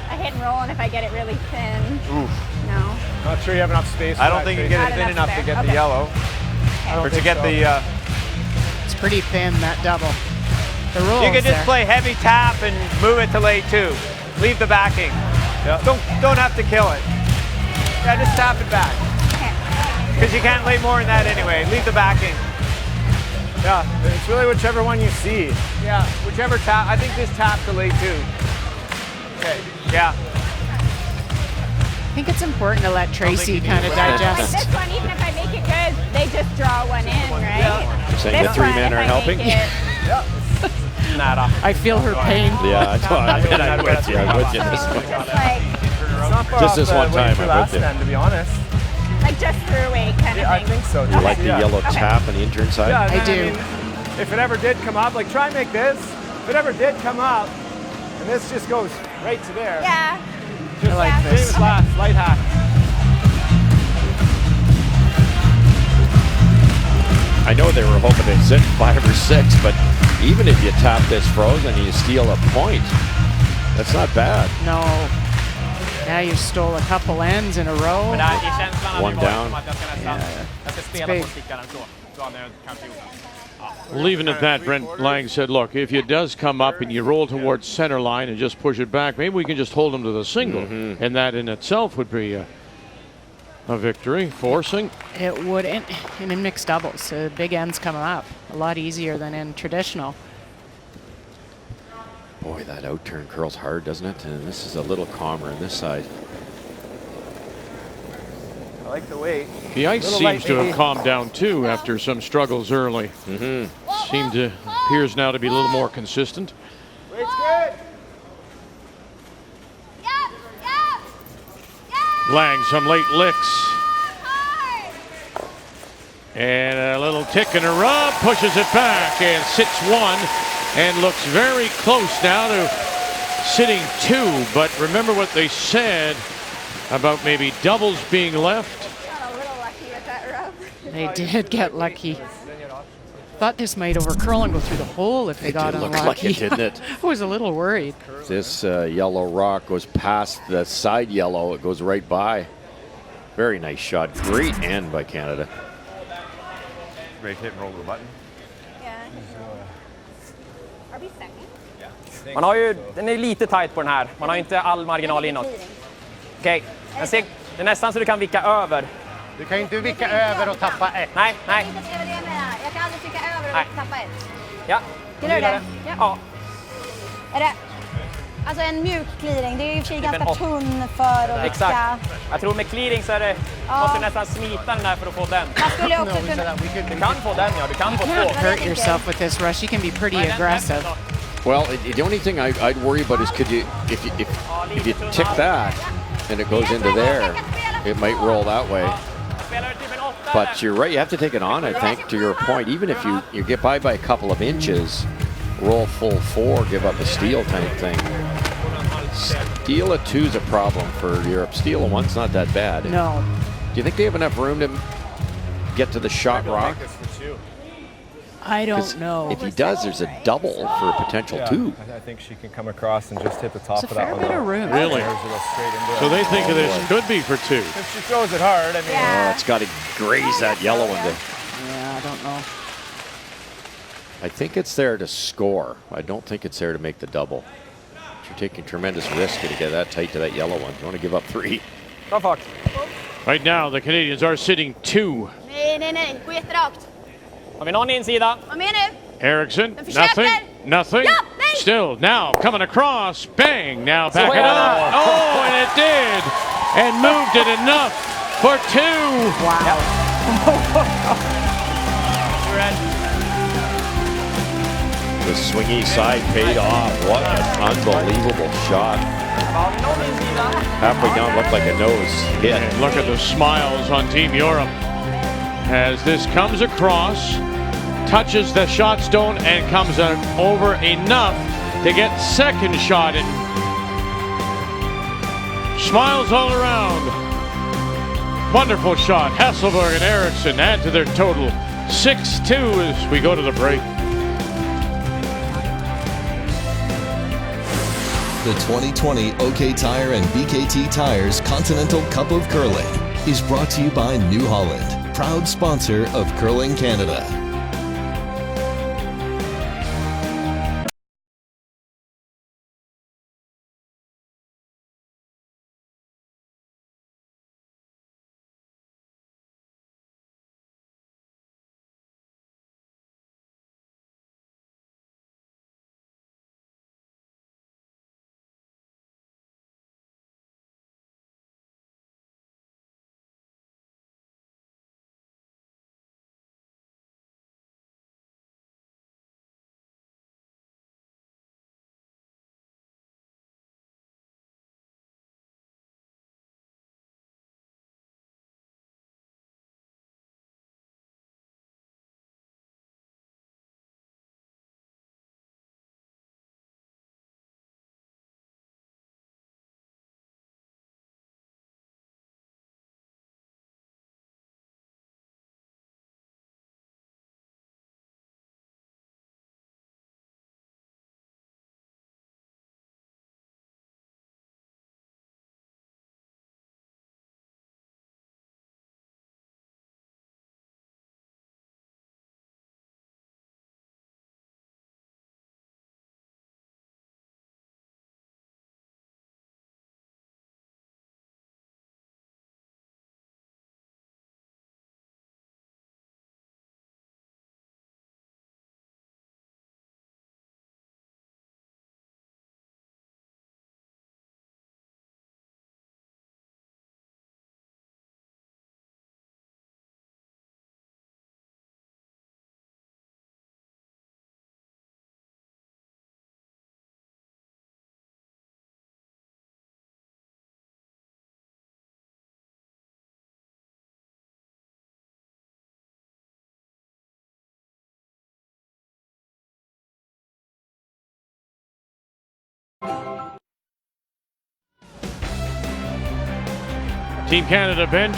S9: a hit and roll, and if I get it really thin,
S8: Oof.
S9: no.
S4: Not sure you have enough space.
S8: I don't think you get
S9: Not
S8: it thin
S9: enough
S8: enough to
S9: there.
S8: get the
S9: Okay.
S8: yellow. Or to
S4: think
S8: get
S4: so.
S8: the.
S2: It's pretty thin, that double. The rules
S8: You can just
S2: there.
S8: play heavy tap and move it to lay 2. Leave the backing.
S4: Yeah.
S8: Don't have to kill it. Yeah, just tap it back. Because you can't lay more than that anyway. Leave the backing.
S4: Yeah, it's really whichever one you see.
S8: Yeah, whichever tap. I think this tap to lay 2. Okay. Yeah.
S2: I think it's important to let Tracy kind of
S9: Like
S2: digest.
S9: this one, even if I make it good, they just draw one in, right?
S3: you're saying the
S9: This
S3: 3
S9: one,
S3: men
S9: if
S3: are
S9: I
S3: helping?
S9: make it-
S7: nära.
S2: I feel her pain.
S3: Yeah, I'm with you. I'm with you this one.
S4: It's not far
S3: Just
S4: off
S3: this
S4: the
S3: one
S4: way
S3: time,
S4: for
S3: I'm
S4: last
S3: with you.
S4: then, to be honest.
S9: Like just through weight kind of
S4: Yeah, I
S9: thing.
S4: think so.
S3: You like the yellow tap on the intern side?
S4: Yeah, and
S2: I
S4: then,
S2: do.
S4: mean, if it ever did come up, like try and make this. If it ever did come up, and this just goes right to there.
S9: Yeah.
S4: Just
S2: like
S4: same
S2: this.
S4: as last, light hack.
S3: I know they were hoping to sit 5 or 6, but even if you tap this frozen and you steal a point, that's not bad.
S2: No. Now you stole a couple ends in a row.
S7: Men där, i känslan hade
S3: One
S7: det varit
S3: down.
S7: som att jag ska nästan, jag ska spela
S2: big.
S7: på stickaren så. Så hade jag kanske gjort det.
S1: Leaving it that, Brent Lang said, look, if it does come up and you roll towards center line and just push it back, maybe we can just hold them to the single. And that in itself would be a victory. Forcing.
S2: It would, and in mixed doubles, big ends coming up. A lot easier than in traditional.
S3: Boy, that out turn curls hard, doesn't it? And this is a little calmer on this side.
S4: I like the weight.
S1: The ice
S4: Little
S1: seems
S4: light,
S1: to have
S4: maybe.
S1: calmed down too after some struggles early. Appears now to be a little more consistent.
S4: Weight's good.
S1: Lang, some late licks. And a little tick and a rub, pushes it back and sits 1 and looks very close now to sitting 2. But remember what they said about maybe doubles being left.
S9: Got a little lucky with that rub.
S2: They did get lucky. Thought this might overcurl and go through the hole if they got
S3: did look
S2: unlucky.
S3: like it, didn't it?
S2: I was a little worried.
S3: This yellow rock goes past the side yellow. It goes right by. Very nice shot. Great end by Canada.
S4: Ready to hit and roll the button.
S9: Are we second?
S7: Man har ju, den är lite tight på den här. Man har ju inte all marginal inåt. Okej, det är nästan så du kan vicka över.
S10: Du kan ju inte vicka över och tappa 1.
S7: Nej, nej.
S9: Jag kan aldrig trycka över
S7: Nej.
S9: och tappa ett.
S7: Ja.
S9: Kan du det?
S7: Ja.
S9: Är det alltså en mjuk clearing? Det är ju i och för sig
S7: Typ en
S9: ganska
S7: åt-
S9: tunn för att vicka.
S7: Exakt. Jag tror med clearing så är det, måste du nästan smita den här för att få den.
S9: Man skulle också kunna...
S7: Du kan få den, ja. Du kan få
S2: Can't
S7: 2.
S2: hurt yourself with this rush. You can be pretty aggressive.
S3: Well, the only thing I'd worry about is could you, if you tick that and it goes into there, it might roll that way. But you're right, you have to take it on, I think, to your point. Even if you get by a couple of inches, roll full 4, give up a steal type thing. Steal a 2 is a problem for Europe. Steal a 1's not that bad.
S2: No.
S3: Do you think they have enough room to get to the shot rock?
S2: I don't know.
S3: If he does, there's a double for a potential 2.
S4: I think she can come across and just hit the top
S2: It's a
S4: of that
S2: fair
S4: one.
S2: bit
S4: though.
S2: of room.
S1: Really?
S4: There's a go straight into
S1: So
S4: it.
S1: they think this could be for 2.
S4: If she throws it hard, I mean,
S9: Yeah.
S3: It's got to graze that yellow one there.
S2: Yeah, I don't know.
S3: I think it's there to score. I don't think it's there to make the double. You're taking tremendous risk to get that tight to that yellow one. You want to give up 3.
S7: Bra fart.
S1: Right now, the Canadians are sitting 2.
S9: Nej. Gå jätterakt.
S7: Har vi någon insida?
S9: Vad menar du?
S1: Eriksson,
S9: Den försöker.
S1: nothing.
S9: Ja, nej.
S1: Still, now coming across, bang, now back
S7: Så
S1: it
S7: är
S1: up.
S7: det.
S1: Oh, and it did, and moved it enough for 2.
S2: Wow.
S3: The swingy side paid off. What an unbelievable shot.
S7: Har vi någon insida?
S3: Halfway down looked like a nose hit.
S1: And look at the smiles on Team Europe as this comes across, touches the shot stone, and comes over enough to get second shot in. Smiles all around. Wonderful shot. Hasselberg and Eriksson add to their total 6-2 as we go to the break.
S5: The 2020 OK Tire and BKT Tires Continental Cup of Curling is brought to you by New Holland, proud sponsor of Curling Canada.
S1: Team Canada bench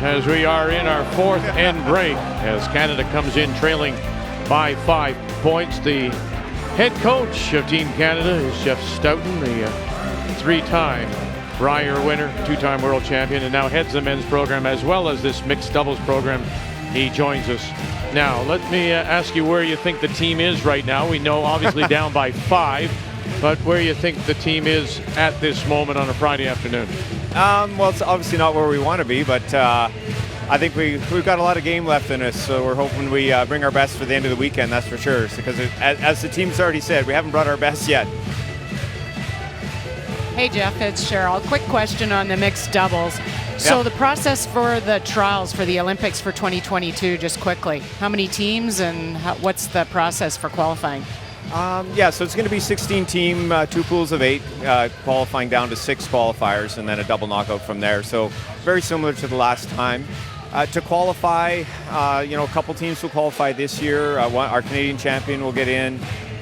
S1: as we are in our fourth end break as Canada comes in trailing by 5 points. The head coach of Team Canada is Jeff Stoughton, the three-time Brier winner, two-time world champion, and now heads the men's program as well as this mixed doubles program. He joins us now. Let me ask you where you think the team is right now. We know obviously down by 5, but where you think the team is at this moment on a Friday afternoon?
S8: Well, it's obviously not where we want to be, but I think we've got a lot of game left in us, so we're hoping we bring our best for the end of the weekend, that's for sure. Because as the team's already said, we haven't brought our best yet.
S2: Hey Jeff, it's Cheryl. Quick question on the mixed doubles. So the process for the trials for the Olympics for 2022, just quickly. How many teams and what's the process for qualifying?
S8: So it's going to be 16 team, 2 pools of 8, qualifying down to 6 qualifiers and then a double knockout from there. So very similar to the last time. To qualify, a couple teams will qualify this year. Our Canadian champion will get in,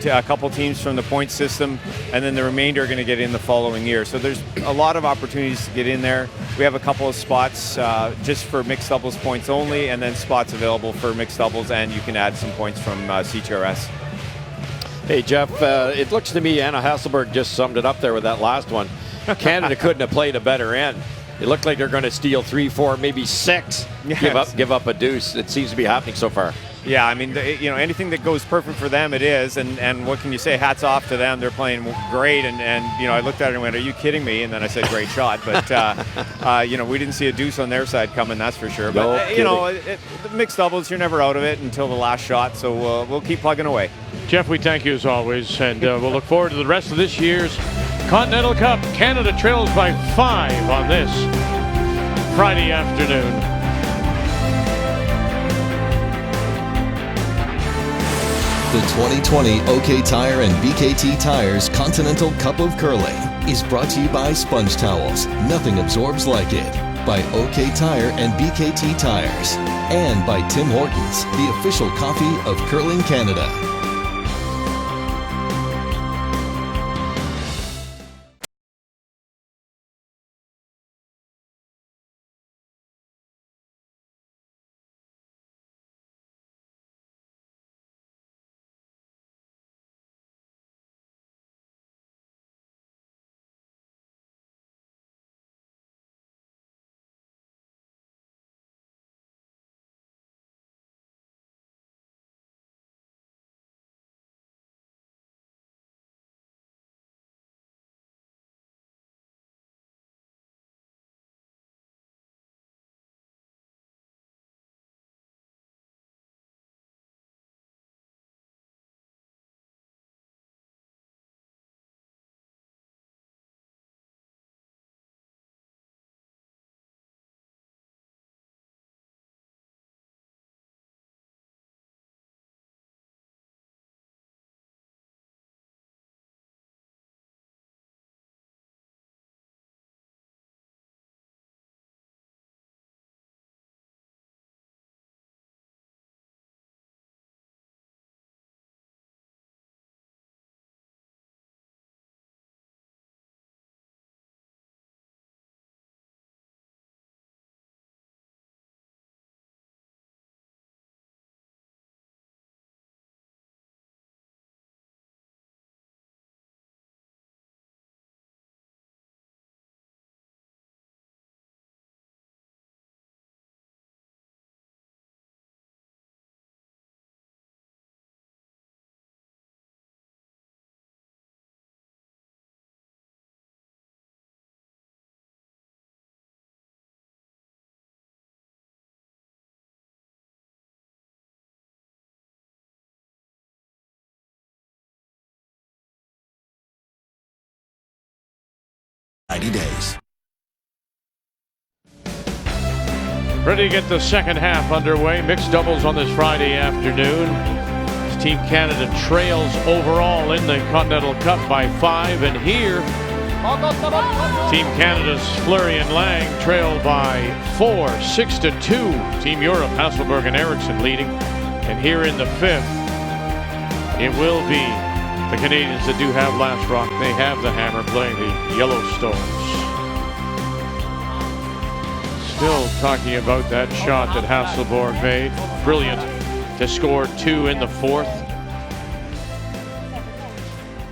S8: a couple teams from the point system, and then the remainder are going to get in the following year. So there's a lot of opportunities to get in there. We have a couple of spots just for mixed doubles points only, and then spots available for mixed doubles, and you can add some points from CTRS.
S3: Hey, Jeff, it looks to me Anna Hasselberg just summed it up there with that last one. Canada couldn't have played a better end. It looked like they're going to steal 3, 4, maybe 6,
S8: yes.
S3: give up a deuce. It seems to be happening so far.
S8: Yeah, I mean, anything that goes perfect for them, it is. And what can you say? Hats off to them. They're playing great. And I looked at it and went, are you kidding me? And then I said, great shot. But, we didn't see a deuce on their side coming, that's for sure. But, the mixed doubles, you're never out of it until the last shot. So we'll keep plugging away.
S1: Jeff, we thank you as always. And we'll look forward to the rest of this year's Continental Cup. Canada trails by 5 on this Friday afternoon.
S5: The 2020 OK Tire and BKT Tires Continental Cup of Curling is brought to you by Sponge Towels. Nothing absorbs like it. By OK Tire and BKT Tires. And by Tim Hortons, the official coffee of Curling Canada. Days.
S1: Ready to get the second half underway. Mixed doubles on this Friday afternoon. Team Canada trails overall in the Continental Cup by 5. And here, Team Canada's Fleury and Lang trail by 4, 6-2. Team Europe, Hasselberg and Eriksson leading. And here in the 5th, it will be The Canadians that do have last rock, they have the hammer playing the Yellowstones. Still talking about that shot that Hasselborg made. Brilliant to score 2 in the 4th.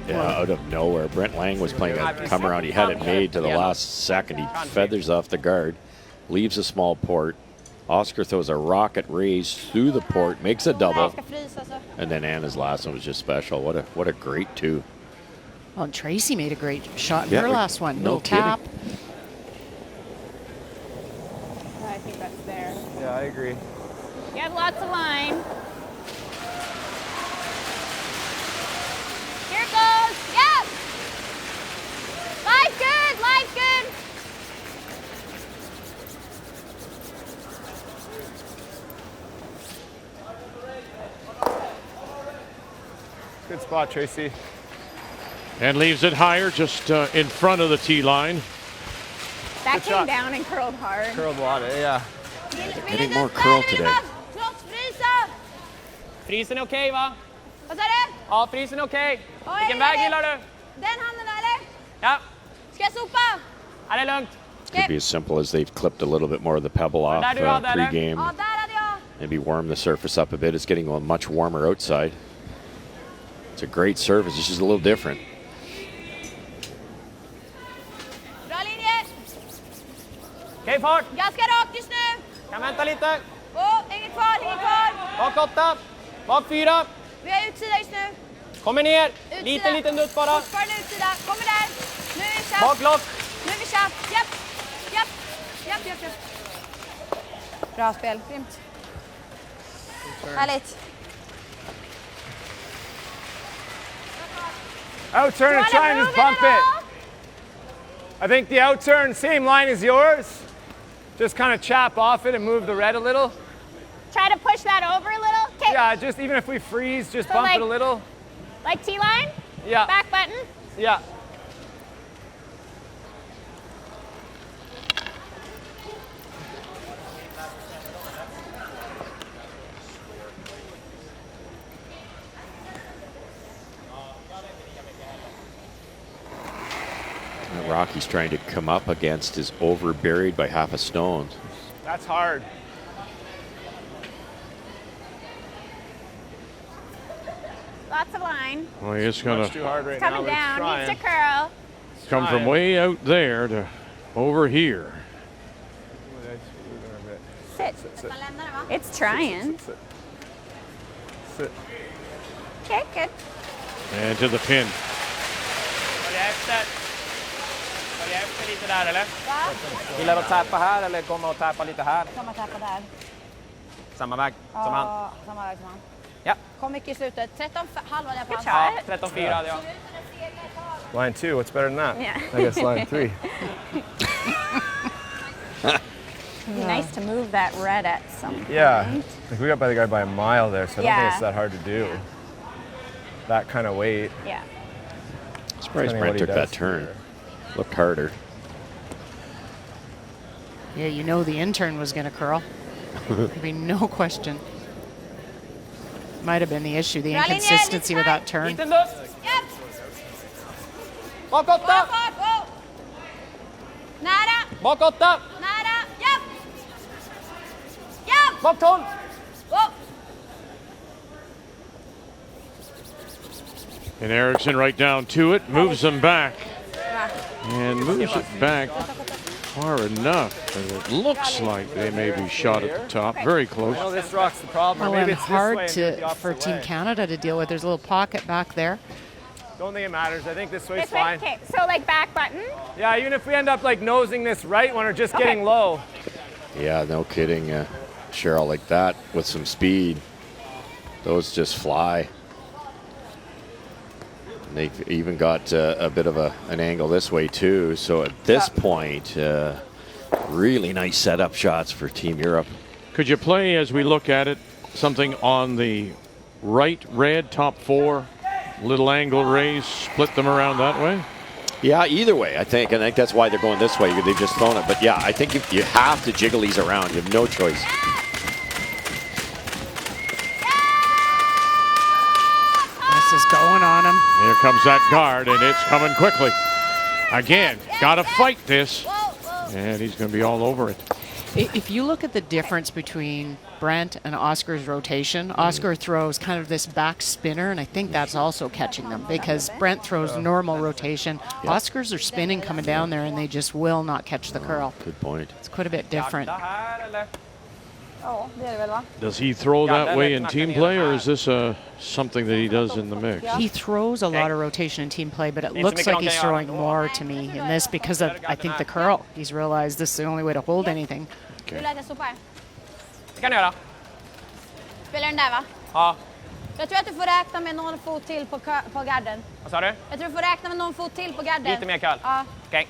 S3: Yeah, out of nowhere. Brent Lang was playing a come around. He had it made to the last second. He feathers off the guard, leaves a small port. Oscar throws a rocket raise through the port, makes a double. And then Anna's last one was just special. What a great 2.
S2: Well, and Tracy made a great shot in her last one.
S3: No
S2: Little tap.
S9: I think that's there.
S4: Yeah, I agree.
S9: You have lots of line. Here it goes. Yep. Line's good. Line's good.
S4: Good spot, Tracy.
S1: And leaves it higher, just in front of the tee line.
S9: That
S4: Good
S9: came
S4: shot.
S9: down and curled hard.
S4: Curled a lot, yeah.
S3: Getting more curl today.
S7: Frisen är okej va?
S6: Vad sa du?
S7: Ja, frisen är okej.
S6: Oj,
S7: Vilken
S6: är
S7: väg
S6: det-
S7: gillar du?
S6: Den handen då, eller?
S7: Ja,
S6: Ska jag sopa?
S7: ja, det är lugnt.
S3: Could be as simple as they've clipped a little bit more of the pebble off
S7: där du hade, eller?
S3: pre-game.
S6: Ja, där hade jag.
S3: Maybe warm the surface up a bit. It's getting much warmer outside. It's a great surface. It's just a little different.
S6: Bra linjer.
S7: Okej, fart.
S6: Ganska rakt just nu.
S7: Kan vänta lite.
S6: Hänger kvar, hänger kvar.
S7: Bak 8. Bak 4.
S6: Vi har utsida just nu.
S7: Kommer ner.
S6: Utsida.
S7: Liten dutt bara.
S6: Fortfarande utsida. Kommer där. Nu är vi tjapp.
S7: Bak lock.
S6: Nu är vi tjapp. Japp. Japp. Japp, japp, japp. Bra spel. Grymt. Härligt.
S4: Outturn and try and just bump it. I think the outturn, same line as yours. Just kind of chap off it and move the red a little.
S9: Try to push that over a little. Okay.
S4: Yeah, just even if we freeze, just
S9: So
S4: bump
S9: like-
S4: it a little.
S9: Like T-line.
S4: Yeah,
S9: Back button.
S4: yeah.
S3: The rock he's trying to come up against is over buried by half a stone.
S4: That's hard.
S9: Lots of line.
S1: Well, he is
S4: Much
S1: going
S4: too
S1: to
S4: hard right now.
S9: Coming
S4: but it's
S9: down.
S4: trying.
S9: Needs to curl.
S1: come from way out there to over here.
S9: Sit.
S4: Sit.
S9: It's trying.
S4: Sit. Sit.
S9: Okay, good.
S1: And to the pin.
S7: Följa efter. Följa efter lite där eller? Gillar att tappa här eller kommer att tappa lite här?
S6: Samma tappa där.
S7: Samma väg som han.
S6: Ja, samma väg som han.
S7: Ja.
S6: Kom mycket i slutet. 13 halva där på
S9: Good
S6: hans.
S7: Ja, 13-4 hade jag.
S4: Line 2, what's better than that?
S9: Yeah.
S4: I guess line 3.
S9: It'd be nice to move that red at some point.
S4: Yeah, like we got by the guy by a mile there, so I don't think
S9: Yeah.
S4: it's that hard to do. That kind of weight.
S9: Yeah.
S3: Surprised
S4: Depending
S3: Brent
S4: what he
S3: took that
S4: does
S3: turn.
S4: here.
S3: Looked harder.
S2: Yeah, you know the intern was going to curl. There'd be no question. Might have been the issue, the
S6: Bra linje,
S2: inconsistency with that
S6: lite
S2: turn.
S7: Liten dutt.
S6: Japp!
S7: Bak
S6: Bra
S7: 8.
S6: fart! Wow! Nära!
S7: Bak 8.
S6: Nära! Japp! Japp!
S7: Bak 12.
S6: Wow!
S1: And Eriksson right down to it, moves them back. And moves it back far enough. And it looks like they may be shot at the top. Very close.
S4: I know this rock's the problem, or
S2: Well,
S4: maybe
S2: and
S4: it's this way
S2: hard
S4: and do it the
S2: for
S4: opposite
S2: Team
S4: way.
S2: Canada to deal with. There's a little pocket back there.
S4: Don't think it matters. I think this way's
S9: This way?
S4: fine.
S9: Okay, so like back button.
S4: Yeah, even if we end up like nosing this right one or just
S9: Okay.
S4: getting low.
S3: Yeah, no kidding. Cheryl, like that with some speed, those just fly. And they've even got a bit of an angle this way too. So at this point, really nice setup shots for Team Europe.
S1: Could you play, as we look at it, something on the right red, top four, little angle raise, split them around that way?
S3: Yeah, either way, I think. And I think that's why they're going this way. They've just thrown it. But yeah, I think you have to jiggle these around. You have no choice.
S2: This is going on him.
S1: Here comes that guard, and it's coming quickly. Again, got to fight this. And he's going to be all over it.
S2: If you look at the difference between Brent and Oscar's rotation, Oscar throws kind of this back spinner, and I think that's also catching them because Brent throws normal rotation. Oscars are spinning coming down there, and they just will not catch the curl.
S3: Good point.
S2: It's quite a bit different.
S9: Ja, det är det väl va?
S1: Does he throw that way in team play, or is this something that he does in the mix?
S2: He throws a lot of rotation in team play, but it looks like he's throwing more to me in this because of, I think, the curl. He's realized this is the only way to hold anything.
S6: Vill du att jag sopar?
S7: Det kan du göra.
S6: Spelar den där va?
S7: Ja.
S6: Jag tror att du får räkna med någon fot till på garden.
S7: Vad sa du?
S6: Jag tror du får räkna med någon fot till på garden.
S7: Lite mer curl.
S6: Ja.
S7: Okej.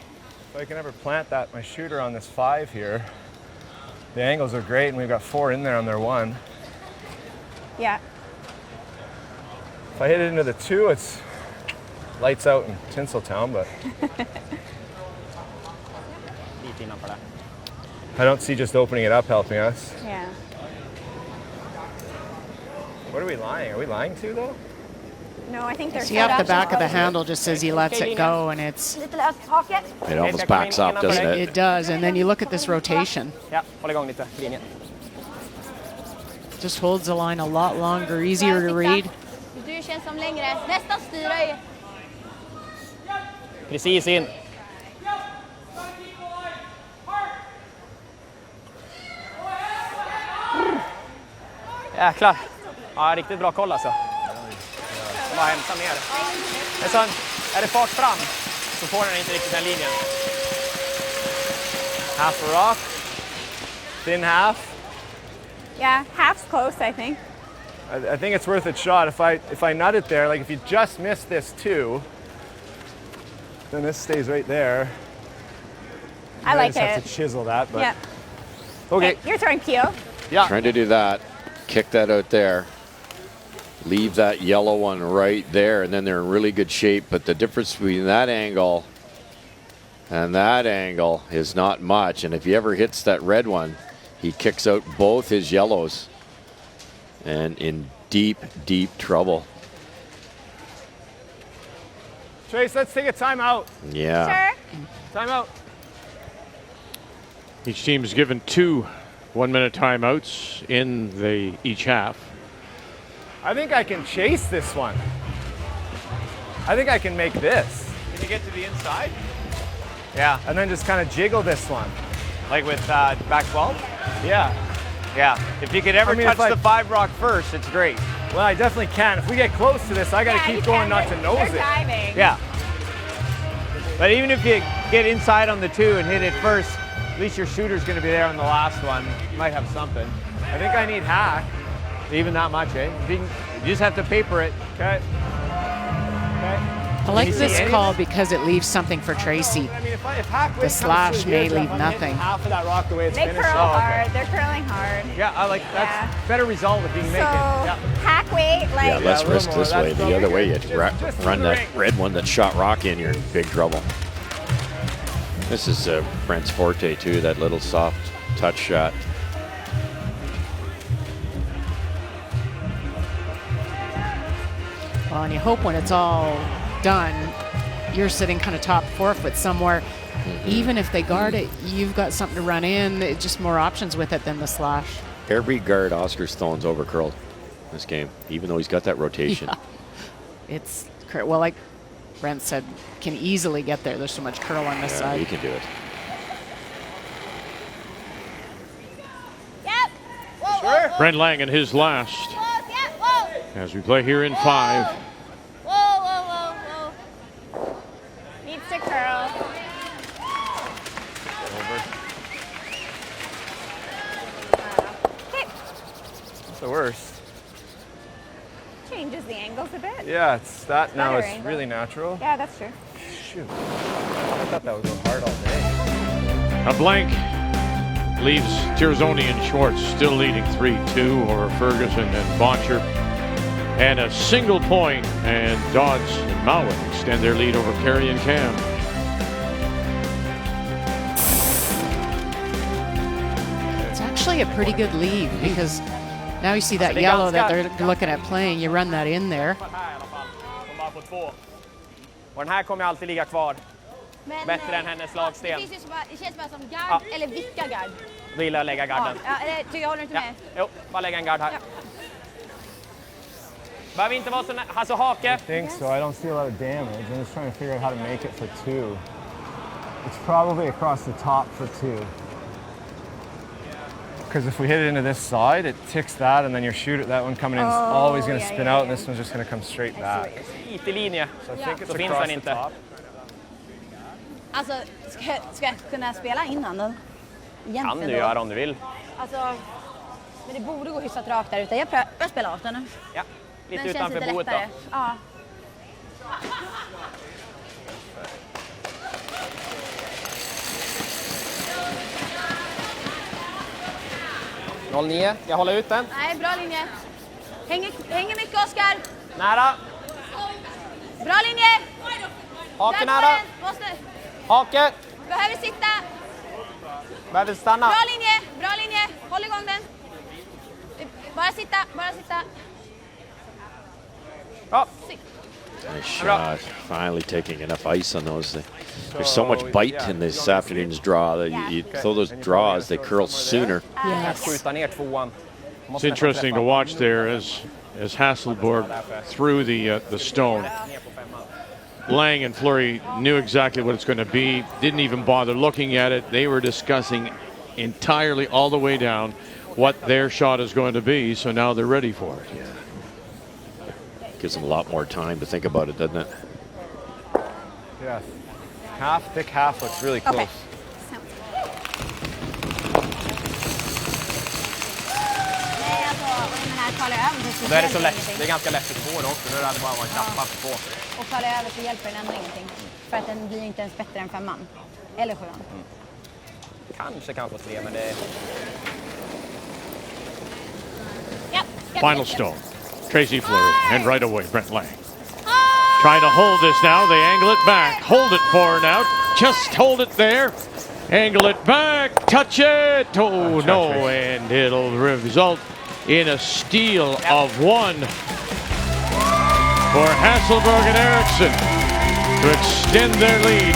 S4: If I can ever plant that, my shooter on this 5 here, the angles are great, and we've got 4 in there on their 1.
S9: Yeah.
S4: If I hit it into the 2, it's lights out in Tinseltown, but
S7: Lite innanför där.
S4: I don't see just opening it up helping us.
S9: Yeah.
S4: What are we lying? Are we lying to, though?
S9: No, I think they're
S2: See off the back of the handle just as he lets it go, and it's
S6: Lite löst hake.
S3: It almost backs up, doesn't it?
S2: it does. And then you look at this rotation.
S7: Ja, håll igång lite. Linjen.
S2: Just holds the line a lot longer, easier to read.
S6: Du känns som längre. Nästan styra i.
S7: Precis in. Jäklar. Ja, riktigt bra koll alltså. Bara hämta mer. Men sen, är det fart fram så får den inte riktigt den linjen.
S4: Half a rock, thin half.
S9: Yeah, half's close, I think.
S4: I think it's worth a shot. If I nut it there, like if you just miss this 2, then this stays right there.
S9: I like
S4: just have
S9: it.
S4: to chisel that, but
S9: Yeah.
S4: okay.
S9: Hey, you're throwing Keo.
S4: Yeah.
S3: Trying to do that. Kick that out there. Leave that yellow one right there, and then they're in really good shape. But the difference between that angle and that angle is not much. And if he ever hits that red one, he kicks out both his yellows and in deep, deep trouble.
S4: Trace, let's take a timeout.
S3: Yeah.
S9: Sure.
S4: Timeout.
S1: Each team is given 2 one-minute timeouts in each half.
S4: I think I can chase this one. I think I can make this.
S8: Can you get to the inside?
S4: Yeah. And then just kind of jiggle this one.
S8: Like with back 12?
S4: Yeah.
S8: Yeah. If you could ever
S4: I mean,
S8: touch
S4: if I-
S8: the 5 rock first, it's great.
S4: Well, I definitely can. If we get close to this, I got to
S9: Yeah, you
S4: keep going
S9: can.
S4: not to nose
S9: They're
S4: it.
S9: diving.
S8: Yeah. But even if you get inside on the 2 and hit it first, at least your shooter's going to be there on the last one. You might have something.
S4: I think I need hack.
S8: Even that much, eh? You just have to paper it.
S4: Okay. Okay.
S2: I like
S8: you see
S2: this
S8: any?
S2: call because it leaves something for Tracy.
S4: I mean, if hack
S2: The slash may leave nothing.
S4: Half of that rock the way it's
S9: They
S4: finished.
S9: curl
S4: Oh, okay.
S9: hard. They're curling hard.
S8: Yeah, I like that's
S9: Yeah.
S8: better result if you can
S9: So
S8: make it. Yeah.
S9: hack weight, like
S3: Yeah, less
S4: a little
S3: risk
S4: more.
S3: this way.
S4: That's
S3: The other way, you
S4: just
S3: run
S4: through the
S3: that
S4: ring.
S3: red one that shot rock in, you're in big trouble. This is Brent's forte too, that little soft touch shot.
S2: Well, and you hope when it's all done, you're sitting kind of top 4 foot somewhere. Even if they guard it, you've got something to run in. It's just more options with it than the slash.
S3: Every guard Oscar Stone's over curled this game, even though he's got that rotation.
S2: Yeah. It's well, like Brent said, can easily get there. There's so much curl on this
S3: Yeah,
S2: side.
S3: he can do it.
S6: Yep. Whoa,
S1: Brent Lang in his last
S6: whoa, yep, whoa.
S1: as we play here in 5.
S6: Whoa, whoa, whoa, whoa.
S9: needs to curl. Okay.
S4: It's the worst.
S9: Changes the angles a bit.
S4: Yeah, it's that now.
S9: Better
S4: It's
S9: angle.
S4: really natural.
S9: Yeah, that's true.
S4: Shoot. I thought that would go hard all day.
S1: A blank leaves Tirzoni and Schwartz still leading 3-2 over Ferguson and Boncher. And a single point, and Dodds and Mauer extend their lead over Carey and Cam.
S2: It's actually a pretty good lead because now you see that yellow that they're looking at playing. You run that in there.
S7: Här i alla fall. De bara får 2. Och den här kommer alltid ligga kvar.
S6: Men,
S7: Bättre än hennes slagsten.
S6: Det, det känns bara som gard eller vicka gard.
S7: Då gillar jag att lägga garden.
S6: Jag håller inte med.
S7: Jo, bara lägga en gard här. Behöver inte vara så alltså hake.
S4: I think so. I don't see a lot of damage. I'm just trying to figure out how to make it for 2. It's probably across the top for 2. Because if we hit it into this side, it ticks that, and then your shooter, that one coming in is always going to spin out, and this one's just going to come straight back.
S7: Lite i linje.
S4: So I think it's
S7: Så finns
S4: across
S7: den
S4: the
S7: inte.
S4: top.
S6: Alltså, ska jag kunna spela innan då?
S7: Kan du göra om du vill.
S6: Alltså, men det borde gå hyfsat rakt där ute. Jag spelar 18 nu.
S7: Ja, lite
S6: Den
S7: utanför
S6: känns lite
S7: boet då.
S6: lättare. Ja.
S7: Noll 9. Ska jag hålla ut den?
S6: Nej, bra linje. Hänger mycket, Oskar.
S7: Nära.
S6: Bra linje.
S7: Hake nära. Hake.
S6: Behöver sitta.
S7: Behöver stanna.
S6: Bra linje, bra linje. Håll igång den. Bara sitta, bara sitta.
S7: Ja.
S3: Nice shot. Finally taking enough ice on those. There's so much bite in this afternoon's draw that you throw those draws, they curl sooner.
S7: Skjuta ner tvåan.
S1: It's interesting to watch there as Hasselborg threw the stone. Lang and Fleury knew exactly what it's going to be, didn't even bother looking at it. They were discussing entirely all the way down what their shot is going to be, so now they're ready for it.
S3: Yeah. Gives them a lot more time to think about it, doesn't it?
S4: Yes. Half, thick half looks really close.
S6: Okay. Nej, alltså, den här kvalar över.
S7: Då är det så lätt. Det är ganska lätt att få det också. Nu hade det bara varit knappar på 2.
S6: Och kvalar över så hjälper den ändå ingenting. För att den blir inte ens bättre än 5 man. Eller 7 man.
S7: Kanske kan få 3, men det är...
S1: Final stone. Tracy Fleury, and right away, Brent Lang. Trying to hold this now. They angle it back. Hold it for now. Just hold it there. Angle it back. Touch it. Oh, no. And it'll result in a steal of 1 for Hasselborg and Eriksson to extend their lead.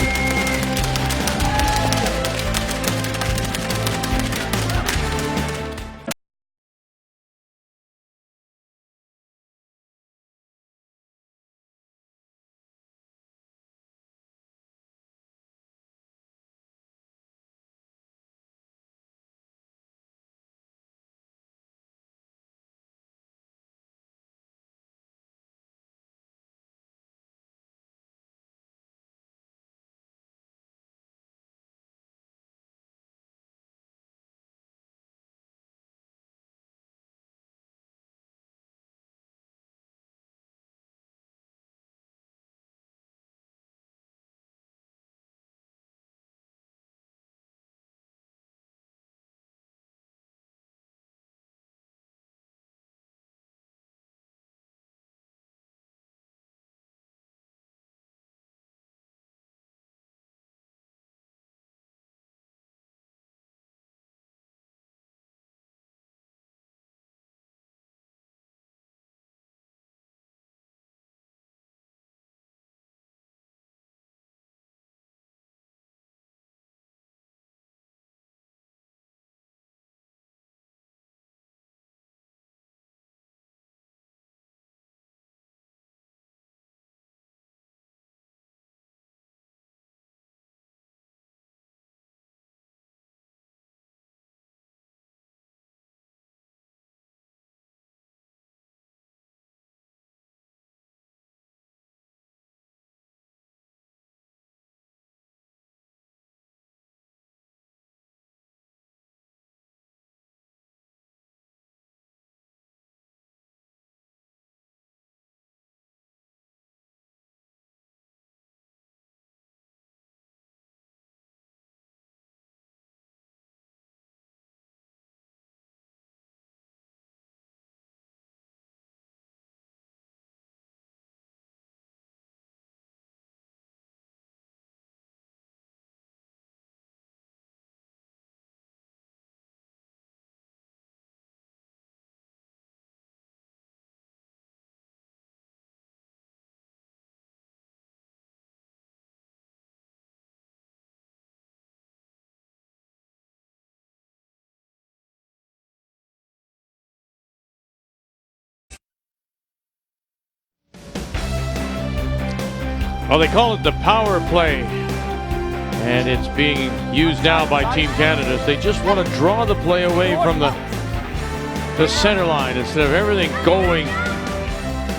S1: Well, they call it the power play, and it's being used now by Team Canada. They just want to draw the play away from the center line instead of everything going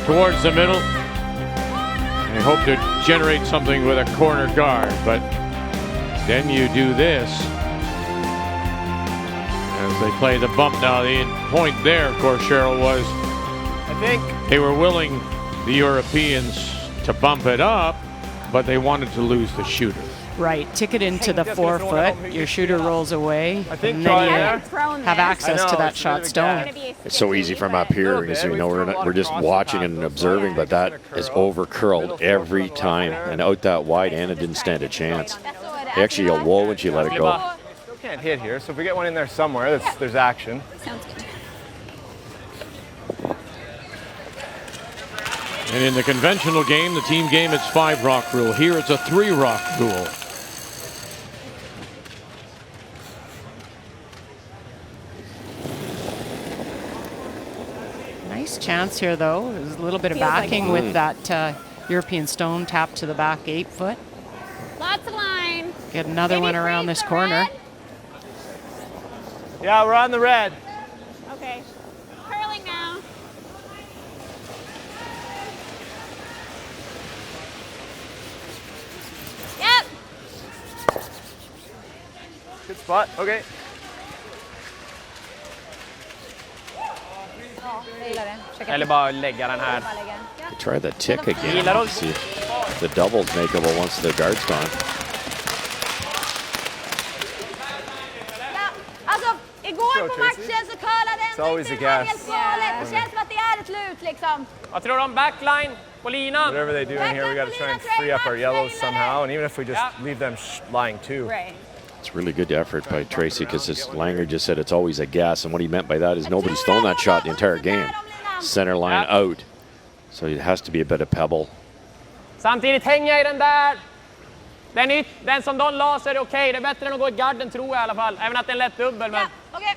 S1: towards the middle. They hope to generate something with a corner guard, but then you do this as they play the bump. Now the point there, of course, Cheryl, was
S4: I think
S1: they were willing, the Europeans, to bump it up, but they wanted to lose the shooter.
S2: Right, tick it into the 4 foot, your shooter rolls away,
S4: I think
S2: and then you
S9: Thrown
S2: have
S9: there.
S2: access to that shot stone.
S3: It's so easy from up here because you know we're just watching and observing, but that is over curled every time, and out that wide, Anna didn't stand a chance. They actually yelled whoa when she let it go.
S4: still can't hit here, so if we get one in there somewhere, there's action.
S9: Sounds good.
S1: And in the conventional game, the team game, it's 5 rock rule. Here it's a 3 rock rule.
S2: Nice chance here, though. There's a little bit of
S9: Feels like
S2: backing
S9: it.
S2: with that European stone tap to the back 8 foot.
S9: Lots of line.
S2: Get another
S9: Maybe
S2: one around
S9: freeze
S2: this
S9: the
S2: corner.
S9: red.
S4: Yeah, we're on the red.
S9: Okay. Curling now. Yep.
S4: Good spot. Okay.
S6: Ja, jag gillar det. Försöka
S7: Eller bara lägga den här.
S6: bara lägga. Ja.
S3: Try the tick again.
S7: Gillar de-
S3: See if the double's makeable once the guard's gone.
S6: Ja, alltså igår på matchen så curlade
S4: It's always
S6: ändå
S4: a
S6: inte
S4: gas.
S6: helt galet. Det känns som att det är ett lut liksom.
S7: Vad tror du om backline på linan?
S4: Whatever they do in here, we got to try and free up our yellows somehow, and even if we just leave them lying too.
S6: Right.
S3: It's really good effort by Tracy because as Langer just said, it's always a guess, and what he meant by that is nobody's thrown that shot the entire game. Center line out, so it has to be a bit of pebble.
S7: Samtidigt hänger i den där. Den som de la så är det okej. Det är bättre än att gå i garden tror jag i alla fall. Även att det är en lätt dubbel. Men...
S6: Ja, okej.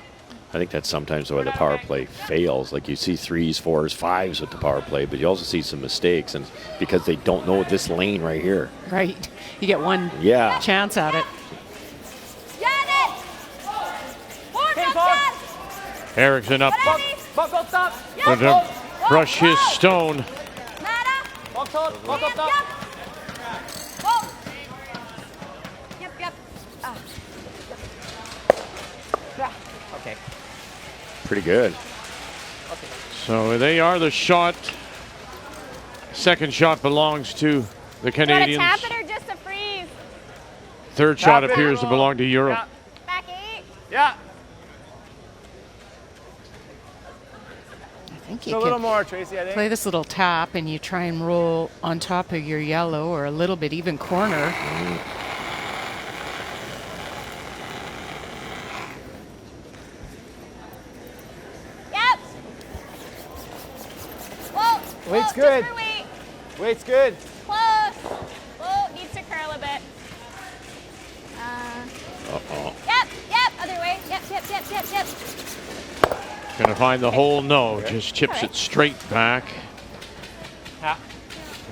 S3: I think that's sometimes why the power play fails. Like you see 3s, 4s, 5s with the power play, but you also see some mistakes, and because they don't know this lane right here.
S2: Right. You get one
S3: Yeah.
S2: chance at it.
S6: Gör det! Hårt Oskar!
S1: Eriksson up
S7: Bak 8!
S1: to brush his stone.
S6: Nära!
S7: Bak 8!
S6: Oh. Japp, japp. Ah. Bra.
S7: Okej.
S3: Pretty good.
S1: So they are the shot. Second shot belongs to the
S9: Do you want to
S1: Canadians.
S9: tap it or just a freeze?
S1: Third shot appears to belong to Europe.
S9: Back 8.
S7: Ja!
S2: I think
S4: A
S2: you
S4: little
S2: can
S4: more, Tracy, I think.
S2: play this little tap and you try and roll on top of your yellow or a little bit even corner.
S6: Japp! Whoa!
S4: Weight's
S6: Whoa,
S4: good.
S6: just for weight.
S4: Weight's good.
S6: Close.
S9: Oh, needs to curl a bit.
S6: Yep, yep, other way. Yep, yep, yep, yep, yep.
S1: Gonna find the hole? No, just chips it straight back.
S7: Ja.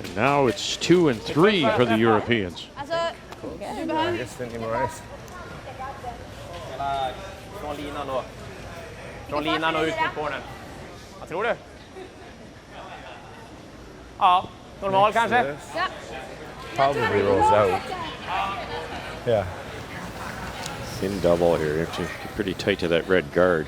S1: And now it's 2 and 3 for the Europeans.
S6: Alltså, du
S4: I
S6: behöver...
S4: guess didn't need more ice.
S7: Från linan då. Från linan och ut mot cornern. Vad tror du? Ja, normal kanske?
S4: This
S6: Ja.
S4: probably rolls out. Yeah.
S3: Thin double here. You have to get pretty tight to that red guard.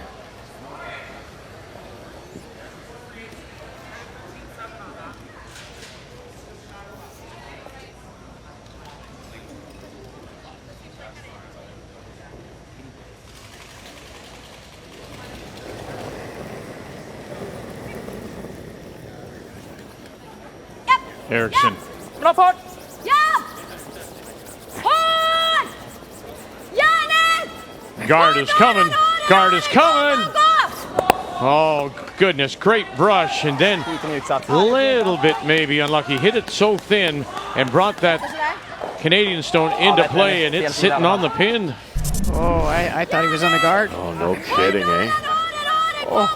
S1: Eriksson.
S7: Bra fart!
S6: Ja! Hårt! Gör det!
S1: Guard is coming. Guard is coming.
S6: Gå!
S1: Oh, goodness. Great brush. And then
S7: Liten utsats.
S1: a little bit maybe unlucky. Hit it so thin and brought that Canadian stone into play, and it's sitting on the pin.
S2: Oh, I thought he was on the guard.
S3: Oh, no kidding, eh?
S6: Gå, gå, gå!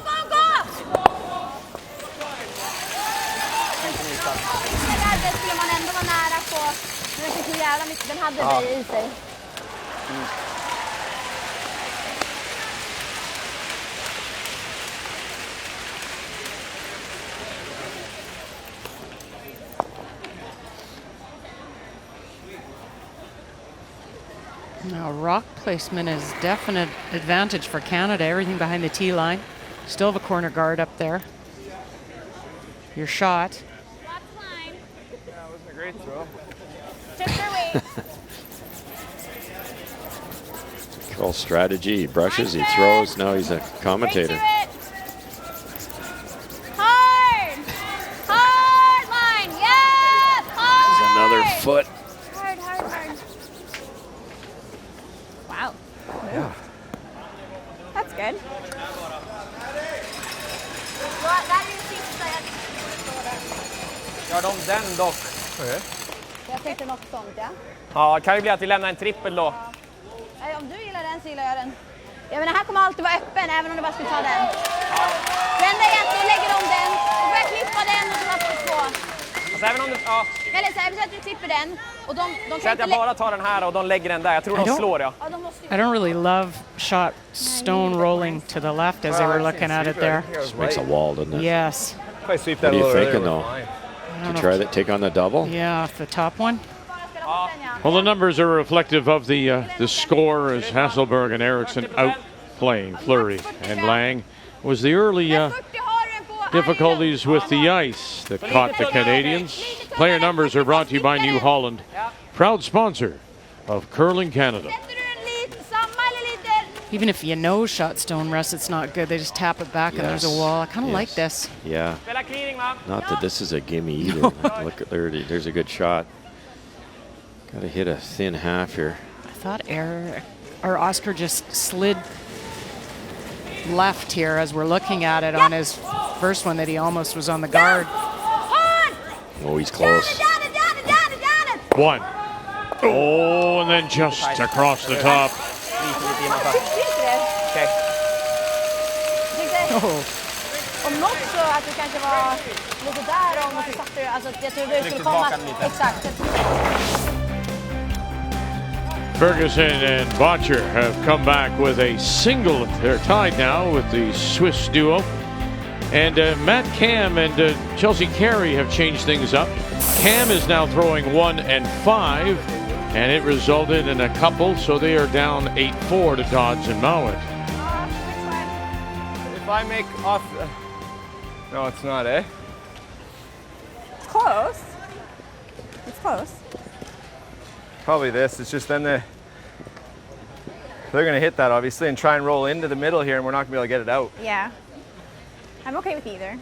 S6: Det där skulle man ändå vara nära på. Den hade dig i sig.
S2: Now, rock placement is definite advantage for Canada. Everything behind the tee line. Still have a corner guard up there. Your shot.
S6: That's fine.
S4: Yeah, it wasn't a great throw.
S6: Check their weight.
S3: Control strategy. He brushes, he throws. Now he's a commentator.
S6: Hard! Hard line! Yes! Hard!
S3: There's another foot.
S6: Hard, hard, hard. Wow.
S4: Yeah.
S6: That's good.
S7: Gör de den dock?
S4: Okay.
S6: Jag tänkte något sånt, ja.
S7: Ja, kan ju bli att vi lämnar en trippel då.
S6: Om du gillar den så gillar jag den. Jag menar, här kommer alltid vara öppen även om du bara skulle ta den. Vända igen och lägger om den. Och börjar klippa den och så på två.
S7: Alltså, även om du, ja.
S6: Eller så här, att du klipper den. Och de
S7: Säg
S6: kan
S7: att jag bara tar den här och de lägger den där. Jag tror de slår, ja.
S6: Ja, de måste ju...
S2: I don't really love shot stone rolling to the left as they were looking at it there.
S3: Just makes a wall, doesn't it?
S2: Yes.
S4: If I sweep
S3: What
S4: that
S3: are
S4: a
S3: you
S4: little
S3: thinking,
S4: earlier,
S3: though?
S4: we're fine.
S3: Did you try that? Take on the double?
S2: Yeah, off the top one.
S1: Well, the numbers are reflective of the score as Hasselberg and Eriksson outplaying Fleury and Lang. Was the early difficulties with the ice that caught the Canadians. Player numbers are brought to you by New Holland, proud sponsor of Curling Canada.
S2: Even if you know shot stone rest, it's not good. They just tap it back and there's a wall. I kind of like this.
S3: Yeah. Not that this is a gimme either. Look at there's a good shot. Got to hit a thin half here.
S2: I thought Oscar just slid left here as we're looking at it on his first one that he almost was on the guard.
S3: Oh, he's close.
S1: One. Oh, and then just across the top.
S7: Okay.
S6: Om något så att du kanske var lite där om och så satte du, alltså jag tror du skulle komma. Exakt.
S1: Ferguson and Botcher have come back with a single. They're tied now with the Swiss duo. And Matt Cam and Chelsea Carey have changed things up. Cam is now throwing 1 and 5, and it resulted in a couple, so they are down 8-4 to Dodds and Mowat.
S4: If I make off... no, it's not, eh?
S6: It's close. It's close.
S4: Probably this. It's just then they're going to hit that, obviously, and try and roll into the middle here, and we're not going to be able to get it out.
S6: Yeah. I'm okay with either.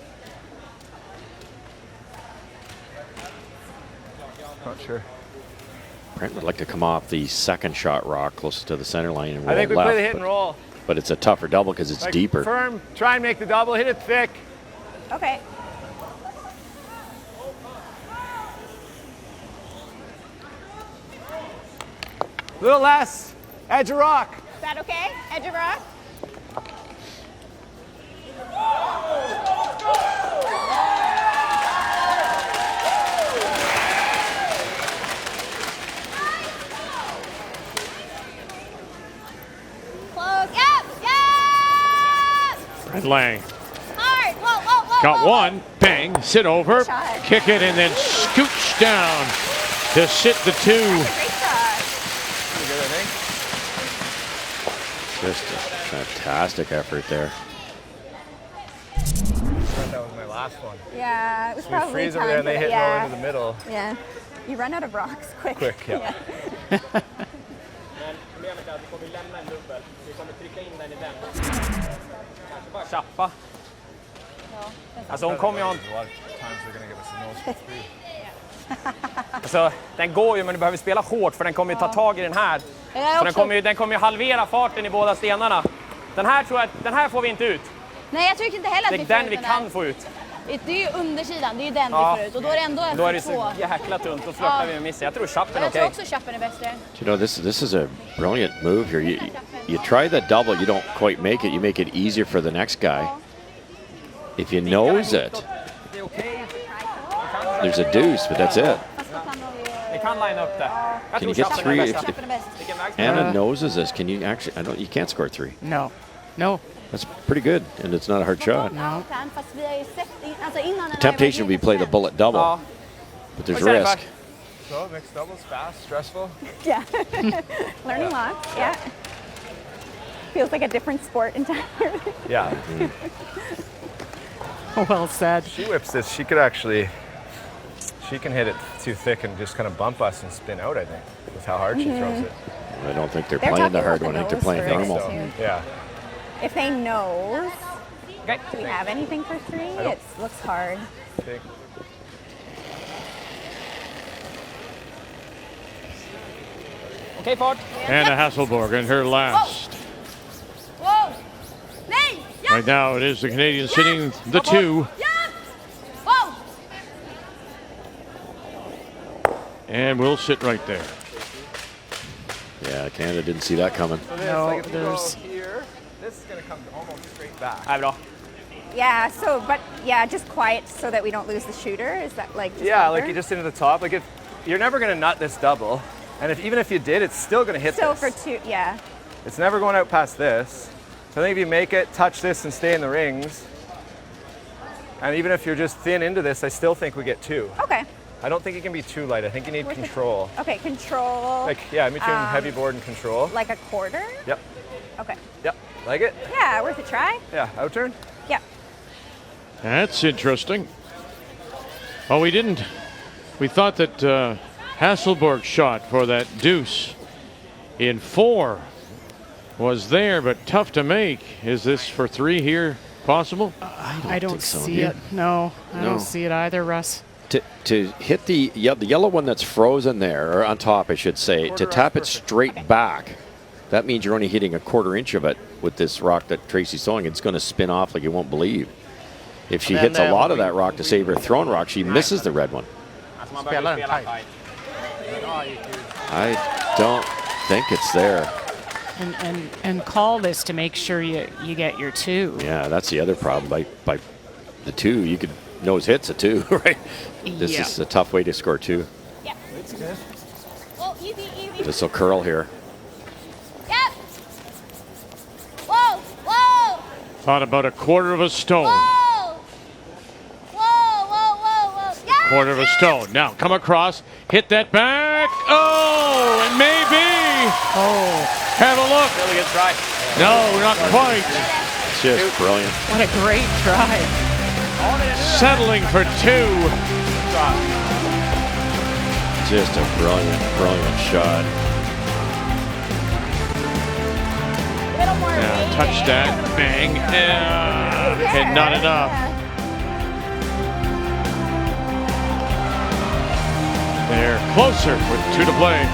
S4: Not sure.
S3: Brent would like to come off the second shot rock closest to the center line and roll
S4: I think we
S3: left,
S4: play the hit and roll.
S3: But it's a tougher double because it's
S4: Like,
S3: deeper.
S4: Firm, try and make the double, hit it thick.
S6: Okay.
S4: A little less. Edge of rock.
S6: Is that okay? Edge of rock? Close. Yep. Yep.
S1: Brent Lang
S6: Hard. Whoa, whoa, whoa.
S1: got
S6: whoa.
S1: one. Bang. Sit over.
S6: Shot.
S1: Kick it and then scooch down to sit the 2.
S6: Great shot.
S4: Pretty good, I think.
S3: Just a fantastic effort there.
S4: I thought that was my last one.
S6: Yeah, it was
S4: We
S6: probably
S4: freeze over
S6: time
S4: there and they
S6: for
S4: hit
S6: that.
S4: and roll into the middle.
S6: Yeah. You run out of rocks quick.
S4: Quick, yeah.
S7: Men problemet är att vi kommer lämna en dubbel. Vi kommer trycka in den i den. Kanske bara chappa. Alltså hon kommer ju ha... Alltså den går ju, men du behöver spela hårt för den kommer ju ta tag i den här. Så den kommer ju halvera farten i båda stenarna. Den här tror jag, den här får vi inte ut.
S6: Nej, jag tycker inte heller att
S7: Det
S6: vi
S7: är
S6: får
S7: den
S6: ut
S7: vi
S6: den
S7: kan
S6: där.
S7: få ut.
S6: Det är ju undersidan, det är ju den
S7: Ja.
S6: vi får ut. Och då är det ändå en
S7: Då är det
S6: 2.
S7: så jäkla tunt, då flörtar vi med missen. Jag tror chappen är
S6: Jag tror
S7: okej.
S6: också chappen är bättre.
S3: You know, this is a brilliant move here. You try the double, you don't quite make it. You make it easier for the next guy. If you nose it,
S7: Det är okej.
S3: there's a deuce, but that's it.
S7: Vi kan linea upp det. Jag
S3: Can you
S7: tror
S3: get
S7: Chappen är
S3: 3
S7: bäst.
S3: if
S6: Chappen är bäst.
S7: Vilken väg?
S3: Anna noses this? Can you actually? I don't. You can't score 3.
S2: No. No.
S3: That's pretty good, and it's not a hard shot.
S6: Ja, fast vi har ju sett alltså innan
S3: The temptation would be play the bullet double,
S7: Ja.
S3: but there's
S7: Vad säger
S3: risk.
S4: So mixed doubles, fast, stressful.
S9: Yeah. Learning lots. Yeah. Feels like a different sport entirely.
S4: Yeah.
S2: Well said.
S4: She whips this. She could actually. She can hit it too thick and just kind of bump us and spin out. I think with how hard she throws it.
S3: I don't think they're
S9: They're
S3: playing the
S9: talking
S3: hard
S9: about
S3: one. I think
S9: the
S3: they're playing
S9: nose
S3: normal.
S9: first.
S4: So yeah.
S9: If they nose,
S7: Okay.
S9: do we have anything for 3?
S4: don't.
S9: It looks hard.
S4: Big.
S7: Okej, fart.
S1: Anna Hasselborg in her last.
S6: Wow! Nej! Ja!
S1: Right now it is the Canadian sitting the 2.
S6: Ja! Wow!
S1: And we'll sit right there.
S3: Yeah, Canada didn't see that coming.
S4: So this,
S2: No,
S4: like if you go
S2: there's-
S4: here, this is going to come almost straight back.
S7: Här bra.
S9: Yeah, so, but yeah, just quiet so that we don't lose the shooter. Is that like just
S4: Yeah,
S9: over?
S4: like you just into the top. Like if you're never going to nut this double, and even if you did, it's still going to hit
S9: So
S4: this.
S9: for 2, yeah.
S4: It's never going out past this. So I think if you make it, touch this, and stay in the rings, and even if you're just thin into this, I still think we get 2.
S9: Okay.
S4: I don't think you can be too light. I think you need
S9: Worth it.
S4: control.
S9: Okay, control.
S4: Like, yeah, in between heavy board and control.
S9: Like a quarter?
S4: Yep,
S9: Okay.
S4: yep. Like it?
S9: Yeah, worth a try.
S4: Yeah, out turn?
S9: Yeah.
S1: That's interesting. Oh, we didn't. We thought that Hasselborg's shot for that deuce in 4 was there, but tough to make. Is this for 3 here possible?
S2: I don't
S3: think so,
S2: see
S3: do you?
S2: it. No, I
S3: No.
S2: don't see it either, Russ.
S3: To hit the yellow one that's frozen there, or on top, I should say, to tap it straight back, that means you're only hitting a 1/4 inch of it with this rock that Tracy's throwing. It's going to spin off like you won't believe. If she hits a lot of that rock to save her thrown rock, she misses the red one.
S7: Alltså man behöver spela tight.
S3: I don't think it's there.
S2: And call this to make sure you get your 2.
S3: Yeah, that's the other problem. By the 2, you could nose hits a 2, right? This
S2: Yeah.
S3: is a tough way to score 2.
S6: Yeah. Oh, easy, easy.
S3: This will curl here.
S6: Yep. Whoa, whoa,
S1: Thought about a 1/4 of a stone.
S6: whoa. Whoa, whoa, whoa, whoa. Yeah.
S1: 1/4 of a stone. Now come across, hit that back. Oh, and maybe.
S2: Oh,
S1: Have a look.
S7: Really good try.
S1: No, not quite.
S3: Just brilliant.
S2: what a great try.
S1: Settling for 2.
S3: Just a brilliant, brilliant shot.
S9: A little more weight.
S1: Touch that. Bang. And not enough. They're closer with 2 to play.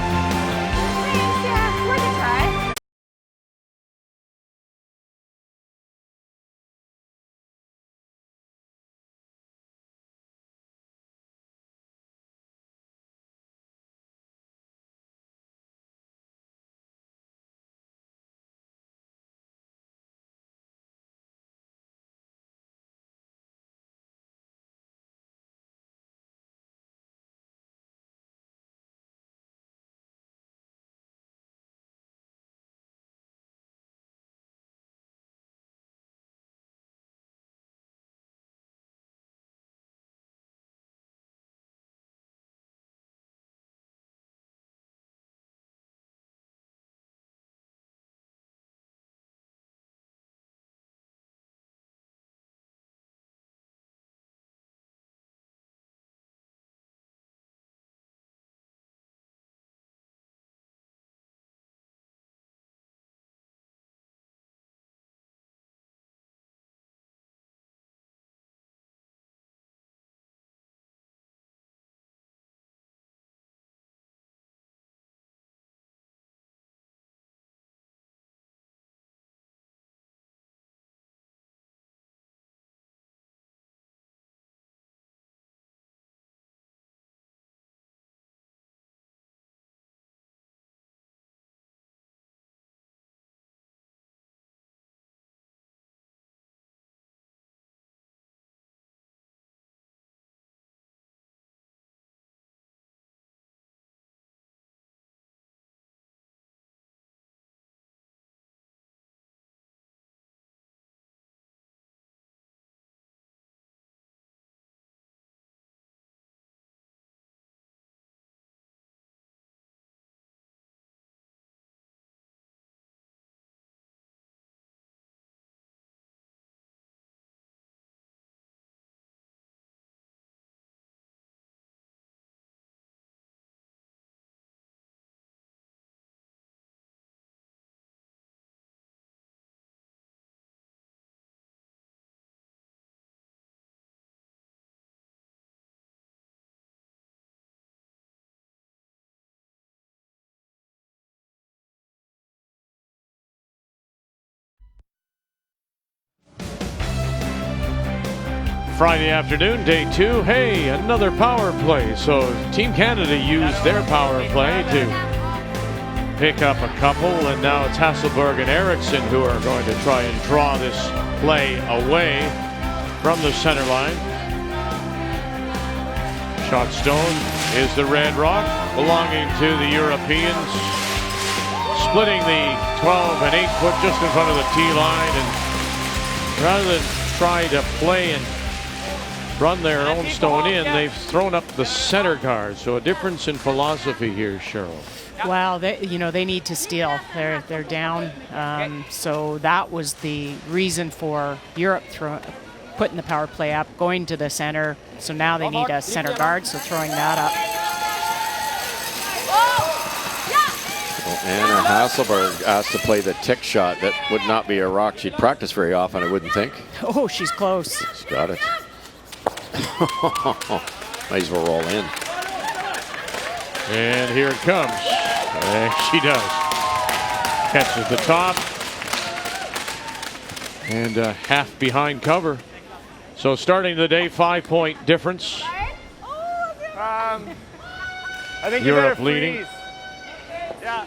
S1: Friday afternoon, day 2. Hey, another power play. So Team Canada used their power play to pick up a couple, and now it's Hasselberg and Eriksson who are going to try and draw this play away from the center line. Shot stone is the red rock belonging to the Europeans, splitting the 12 and 8 foot just in front of the tee line, and rather than try to play and run their own stone in, they've thrown up the center guard. So a difference in philosophy here, Cheryl.
S2: Well, they need to steal. They're down. So that was the reason for Europe putting the power play up, going to the center. So now they need a center guard, so throwing that up.
S3: Well, Anna Hasselberg asked to play the tick shot. That would not be a rock she'd practice very often, I wouldn't think.
S2: Oh, she's close.
S3: She's got it. Might as well roll in.
S1: And here it comes. There she does. Catches the top. And half behind cover. So starting the day, 5-point difference.
S4: I think
S1: Europe
S4: you
S1: leading.
S4: freeze. Yeah.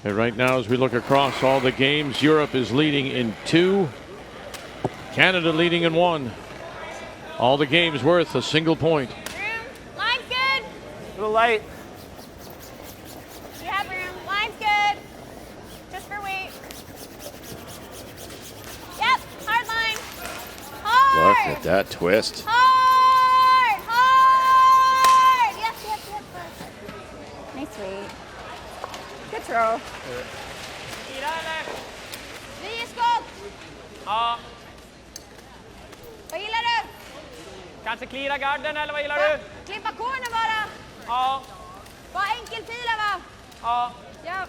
S1: And right now, as we look across all the games, Europe is leading in 2. Canada leading in 1. All the games worth a single point.
S6: Line's good.
S4: A little light.
S6: You have room. Line's good. Just for weight. Yep. Hard line. Hard.
S3: Look at that twist.
S6: Hard. Hard. Yes, yes, yes.
S9: Nice weight. Good throw.
S6: Vi skott.
S7: Ja.
S6: Vad gillar du?
S7: Kanske cleara garden, eller vad gillar du?
S6: Klippa kornen bara.
S7: Ja.
S6: Bara enkelfila, va?
S7: Ja.
S6: Ja.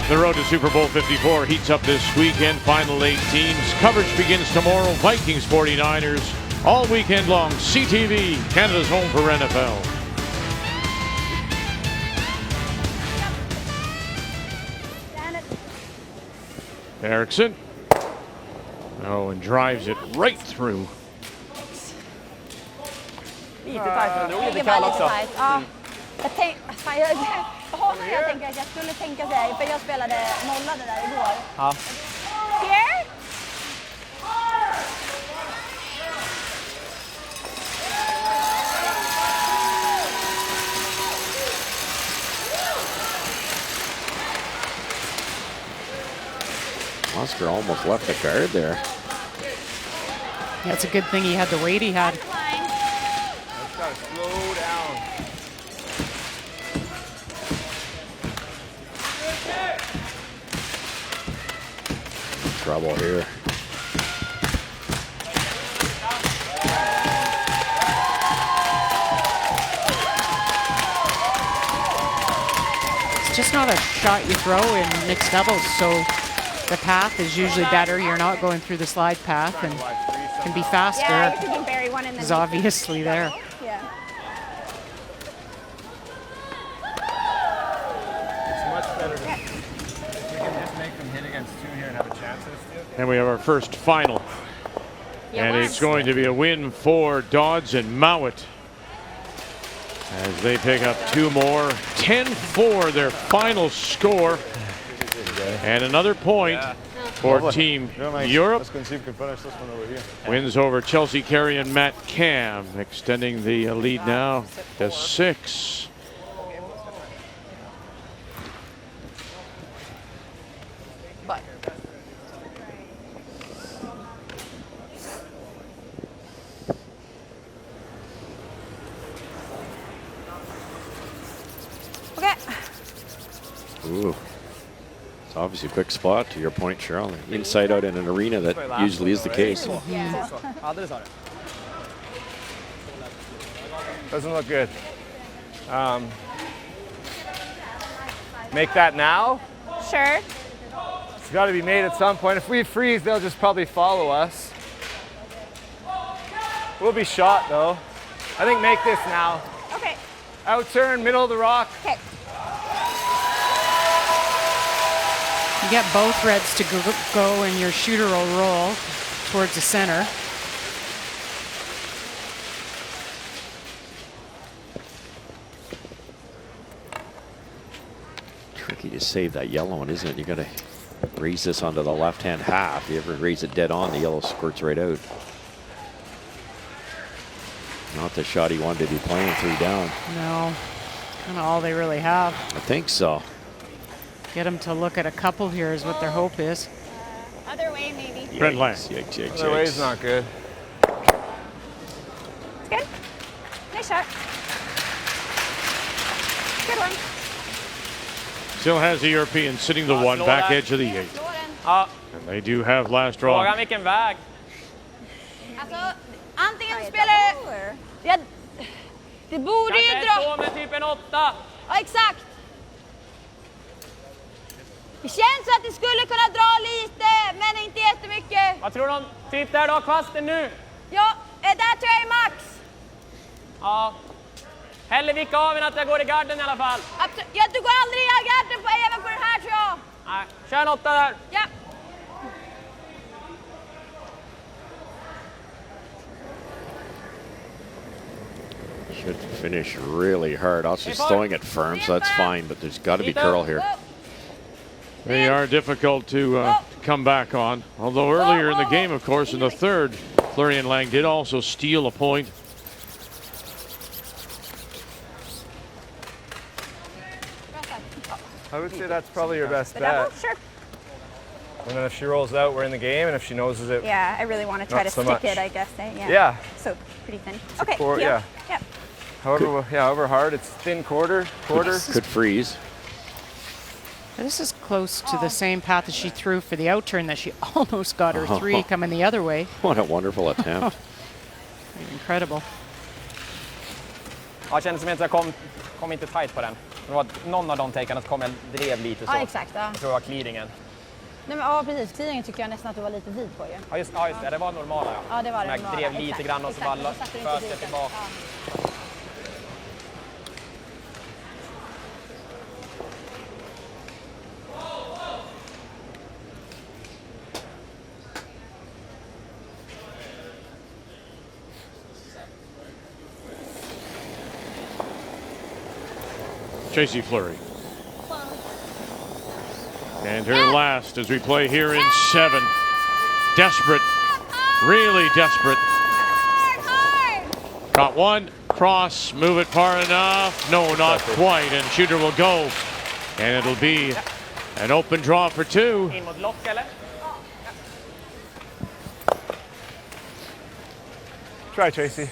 S1: The road to Super Bowl 54 heats up this weekend. Final 8 teams. Coverage begins tomorrow. Vikings 49ers. All weekend long. CTV, Canada's home for NFL. Eriksson. Oh, and drives it right through.
S7: Lite tajt, men drog lite
S9: Det
S7: kall
S9: var lite
S7: också.
S9: tajt. Ja. Jag tänker att jag skulle tänka så här, för jag spelade nollade där igår.
S7: Ja.
S9: Here?
S3: Oscar almost left the guard there.
S2: Yeah, it's a good thing he had the weight he had.
S4: Just gotta slow down.
S3: Trouble here.
S2: It's just not a shot you throw in mixed doubles, so the path is usually better. You're not going through the slide path and can be faster.
S9: Yeah, you can bury one and then
S2: Is obviously there.
S9: Yeah.
S4: It's much better to, if we can just make them hit against 2 here and have a chance at a steal.
S1: And we have our first final. And it's going to be a win for Dodds and Mowat as they pick up 2 more. 10-4 their final score. And another point for Team Europe.
S4: Let's go and see if we can finish this one over here.
S1: Wins over Chelsea Carey and Matt Cam, extending the lead now to 6.
S6: Okay.
S3: Ooh. It's obviously a quick spot, to your point, Cheryl. Inside out in an arena, that usually is the case.
S4: Doesn't look good. Make that now.
S9: Sure.
S4: It's got to be made at some point. If we freeze, they'll just probably follow us. We'll be shot though. I think make this now.
S6: Okay.
S4: Out turn, middle of the rock.
S6: Okay.
S2: You get both reds to go and your shooter will roll towards the center.
S3: Tricky to save that yellow one, isn't it? You got to raise this onto the left-hand half. You ever raise it dead on, the yellow squirts right out. Not the shot he wanted to be playing 3 down.
S2: No, kind of all they really have.
S3: I think so.
S2: Get them to look at a couple here is what their hope is.
S6: Other way, maybe.
S1: Brent Lang.
S4: Other way is not good.
S6: It's good. Nice shot. Good one.
S1: Still has the European sitting the one, back edge of the 8.
S7: Ja.
S1: And they do have last draw.
S7: Frågan vilken väg.
S6: Alltså, antingen spelar det borde ju
S7: Kanske
S6: dra...
S7: så med typ en 8.
S6: Ja, exakt. Det känns att det skulle kunna dra lite, men inte jättemycket.
S7: Vad tror du om typ där du har kvasten nu?
S6: Ja, där tror jag är max.
S7: Ja. Hellre vicka av än att jag går i garden i alla fall.
S6: Absolut. Ja, du går aldrig i garden även på den här tror jag.
S7: Nej, kör en 8 där.
S6: Ja.
S3: Should finish really hard. Also just throwing it firm, so that's fine, but there's got to be curl here.
S1: They are difficult to come back on. Although earlier in the game, of course, in the third, Florian Lang did also steal a point.
S4: I would say that's probably your best
S9: The
S4: bet.
S9: double? Sure.
S4: And then if she rolls out, we're in the game, and if she noses it,
S9: Yeah, I really want to try
S4: Not
S9: to
S4: so
S9: stick
S4: much.
S9: it, I guess. Yeah.
S4: Yeah.
S9: So pretty thin. Okay.
S4: core-
S9: yeah.
S4: yeah.
S9: Yep.
S4: however hard, it's thin quarter.
S3: Could freeze.
S2: This is close to the same path as she threw for the out turn that she almost got her 3 coming the other way.
S3: What a wonderful attempt.
S2: Incredible.
S7: Ja, kändes som att jag kom inte tight på den. Det var någon av de takarna som kom jag drev lite så.
S6: Ja, exakt. Ja.
S7: Jag tror det var clearingen.
S6: Nej, men, ja, precis. Clearingen tycker jag nästan att du var lite vid på ju.
S7: Ja, just det. Det var normala.
S6: Ja, det var det
S7: Jag
S6: normala.
S7: drev lite
S6: Exakt,
S7: grann och så
S6: exakt.
S7: bara
S6: Så satte du inte
S7: föste
S6: dit den.
S7: tillbaka.
S6: Ja.
S1: Tracy Fleury. And her last as we play here in 7. Desperate, really desperate. Got one, cross, move it far enough. No, not quite, and shooter will go. And it'll be an open draw for 2.
S7: In mot lock eller?
S4: Try, Tracy.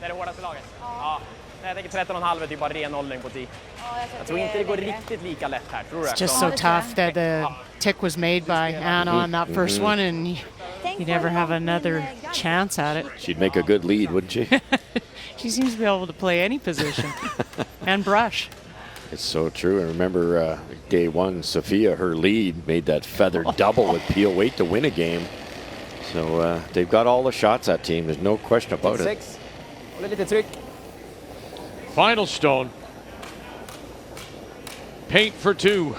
S7: Det är det hårdaste laget? Ja. Nej, jag tänker 13,5 är typ bara renhållning på 10. Jag tror inte det går riktigt lika lätt här, tror du?
S2: It's just so tough that the tick was made by Anna on that first one, and you never have another chance at it.
S3: She'd make a good lead, wouldn't she?
S2: She seems to be able to play any position and brush.
S3: It's so true. And remember, day 1, Sophia, her lead, made that feather double with Peel Waite to win a game. So they've got all the shots, that team. There's no question about it.
S7: 6. Håller lite tryck.
S1: Final stone. Paint for 2.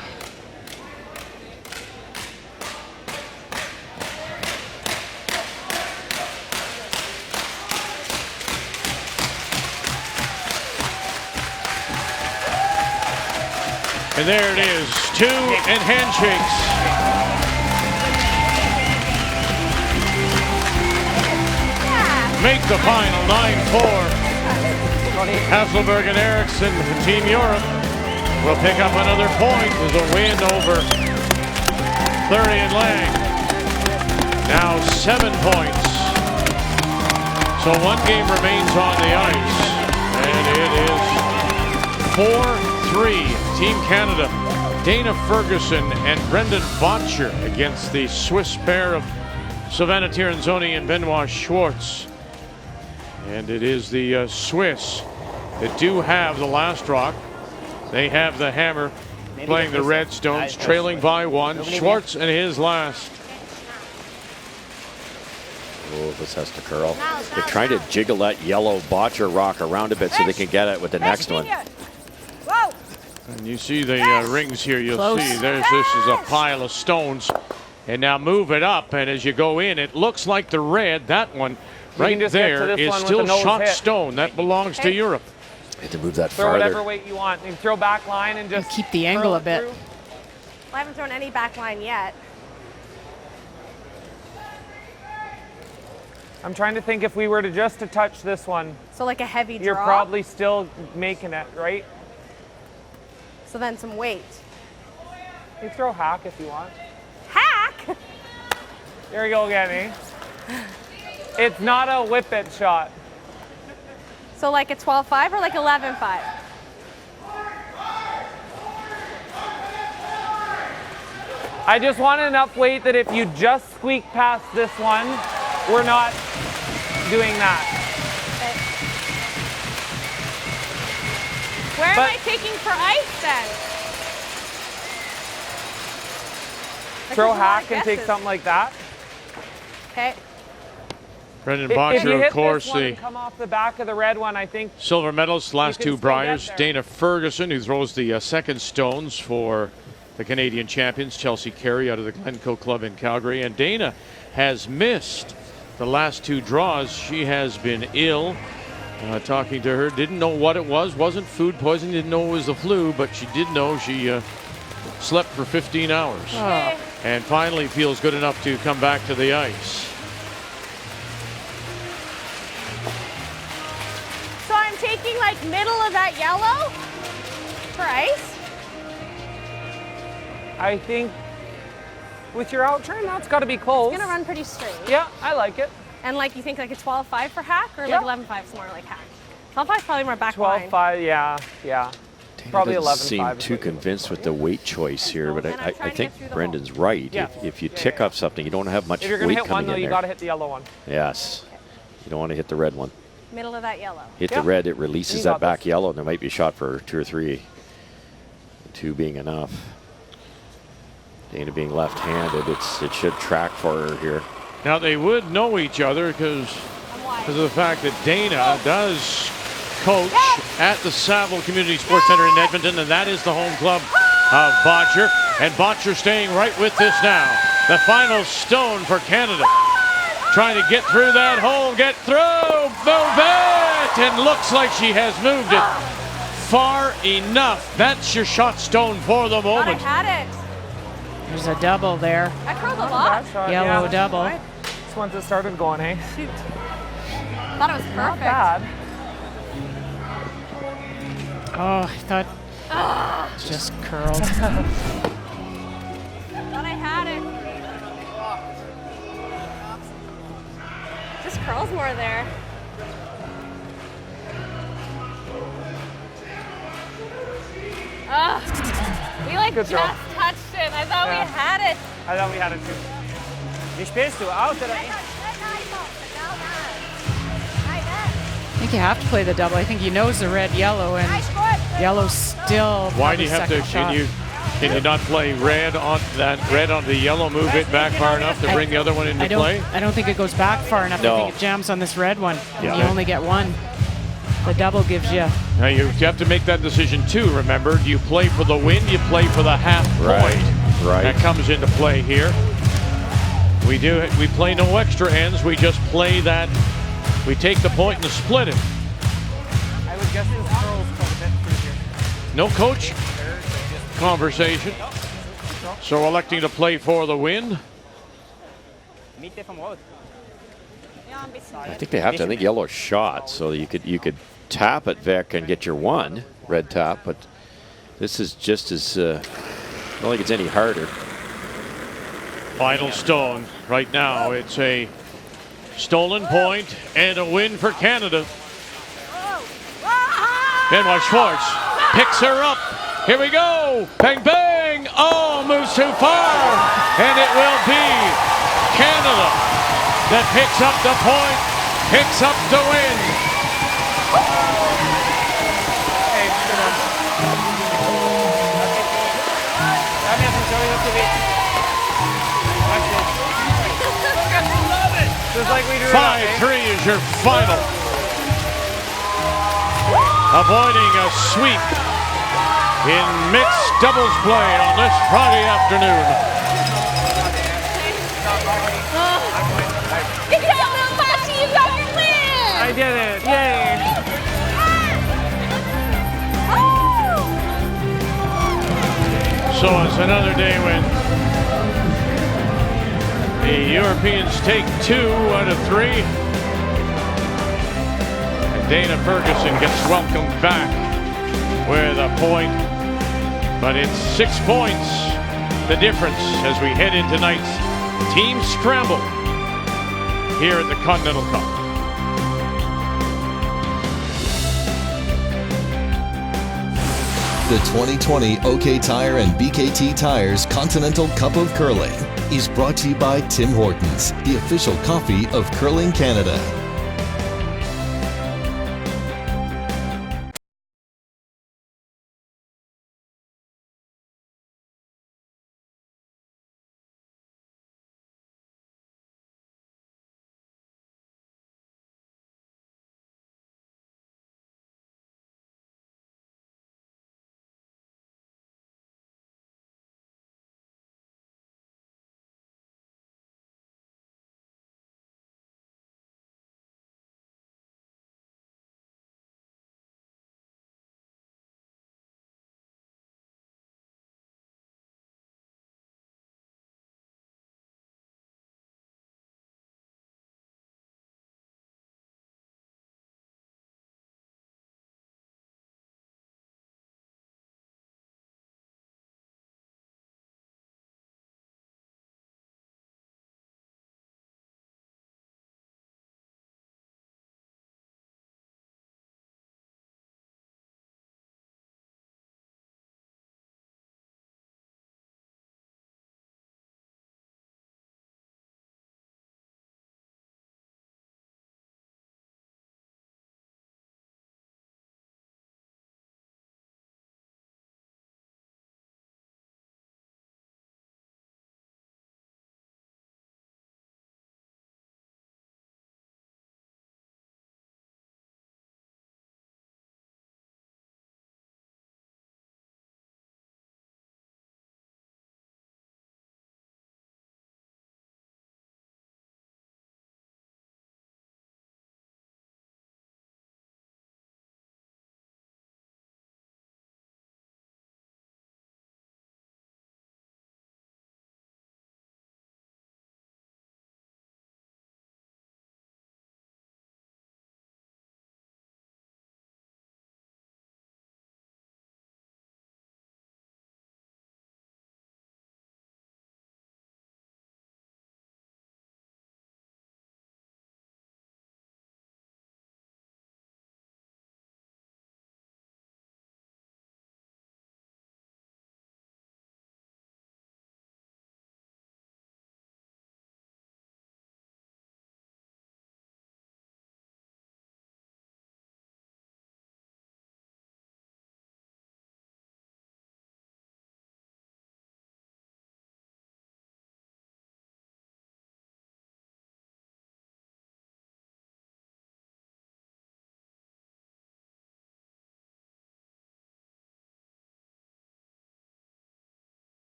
S1: And there it is, 2 and handshakes. Make the final 9-4. Hasselberg and Eriksson, Team Europe, will pick up another point with a win over Fleury and Lang. Now 7 points. So 1 game remains on the ice. And it is 4-3. Team Canada, Dana Ferguson and Brendan Botcher against the Swiss pair of Savannah Tiranzoni and Benoit Schwartz. And it is the Swiss that do have the last rock. They have the hammer playing the Redstones, trailing by 1. Schwartz in his last.
S3: Oh, this has to curl. They're trying to jiggle that yellow botcher rock around a bit so they can get it with the next one.
S6: Whoa.
S1: And you see the rings here, you'll see this is a pile of stones. And now move it up, and as you go in, it looks like the red, that one right there, is still shot stone. That belongs to Europe.
S3: You have to move that
S7: Throw
S3: farther.
S7: whatever weight you want. You can throw back line and just
S2: keep the angle a bit.
S6: Well, I haven't thrown any back line yet.
S7: I'm trying to think if we were to just to touch this one.
S6: So like a heavy draw?
S7: You're probably still making it, right?
S6: So then some weight.
S7: You throw hack if you want.
S6: Hack?
S7: There you go again, eh? It's not a whip it shot.
S6: So like a 12.5 or like 11.5?
S7: I just want enough weight that if you just squeak past this one, we're not doing that.
S6: Where am I taking for ice then?
S7: Throw hack and take something like that.
S6: Okay.
S1: Brendan
S7: If you
S1: Botcher,
S7: hit
S1: of course,
S7: this one
S1: the
S7: and come off the back of the red one, I think.
S1: silver medalist, last
S7: can
S1: two
S7: still get
S1: Briars.
S7: there.
S1: Dana Ferguson, who throws the second stones for the Canadian champions, Chelsea Carey out of the Glencoe Club in Calgary. And Dana has missed the last two draws. She has been ill. Talking to her, didn't know what it was. Wasn't food poisoning, didn't know it was the flu, but she did know she slept for 15 hours.
S6: Okay.
S1: And finally feels good enough to come back to the ice.
S6: So I'm taking like middle of that yellow for ice?
S7: I think with your out turn, that's got to be close.
S6: It's gonna run pretty straight.
S7: Yeah, I like it.
S6: And like you think like a 12.5 for hack or
S7: Yeah.
S6: like 11.5 is more like hack? 12.5 is probably more back line.
S7: 12.5, yeah. Probably
S3: doesn't
S7: 11.5.
S3: seem too convinced with the weight choice here, but
S6: And I'm
S3: I
S6: trying to
S3: think
S6: get through the
S3: Brendan's right.
S7: Yeah.
S3: If you tick up something, you don't have much
S7: If you're gonna
S3: weight
S7: hit one
S3: coming
S7: though,
S3: in
S7: you
S3: there.
S7: got to hit the yellow one.
S3: Yes. You don't want to hit the red one.
S6: Middle of that yellow.
S3: Hit
S7: Yeah.
S3: the red, it releases
S7: You
S3: that
S7: got
S3: back
S7: this.
S3: yellow, and there might be a shot for 2 or 3. 2 being enough. Dana being left-handed, it should track for her here.
S1: Now they would know each other because of the fact that Dana does coach at the Saville Community Sports Center in Edmonton, and that is the home club of Botcher. And Botcher staying right with this now. The final stone for Canada. Trying to get through that hole, get through, move it, and looks like she has moved it far enough. That's your shot stone for the
S6: Thought I
S1: moment.
S6: had it.
S2: There's a double there.
S6: I curled a lot.
S2: Yellow double.
S7: It's once it started going, hey?
S6: Shoot. Thought it was
S7: Not
S6: perfect.
S7: bad.
S2: Oh, I thought it just curled.
S6: Thought I had it. Just curls more there. We like
S7: Good
S6: just
S7: throw.
S6: touched it. I thought
S7: Yeah.
S6: we had it.
S7: I thought we had it too.
S10: Wie spielst du? Out oder in?
S2: I think you have to play the double. I think he knows the red, yellow, and yellow's still.
S1: Why do you have to?
S2: second shot.
S1: Can you not play red on that red on the yellow? Move it back far enough to bring the other one into play.
S2: I don't think it goes back far enough.
S3: No.
S2: I think it jams on this red one.
S1: Yeah.
S2: You only get one. The double gives you.
S1: Now you have to make that decision too. Remember, do you play for the win? You play for the half point.
S3: Right.
S1: That comes into play here. We play no extra ends. We just play that. We take the point and split it.
S7: I would guess this curls quite a bit through here.
S1: No coach conversation. So electing to play for the win.
S10: Mitte from rot.
S3: I think they have to. I think yellow shot, so you could tap at Vec and get your one red tap, but this is just as I don't think it's any harder.
S1: Final stone right now. It's a stolen point and a win for Canada. Benoit Schwartz picks her up. Here we go. Bang, bang. Oh, moves too far. And it will be Canada that picks up the point, picks up the win.
S4: Just like we do.
S1: 5-3 is your final. Avoiding a sweep in mixed doubles play on this Friday afternoon.
S6: Good job, Little Foxy, you got your win!
S4: I did it, yay!
S1: So it's another day when the Europeans take 2 out of 3. And Dana Ferguson gets welcomed back with a point. But it's 6 points, the difference as we head into tonight's team scramble here at the Continental Cup.
S5: The 2020 OK Tire and BKT Tires Continental Cup of Curling is brought to you by Tim Hortons, the official coffee of Curling Canada.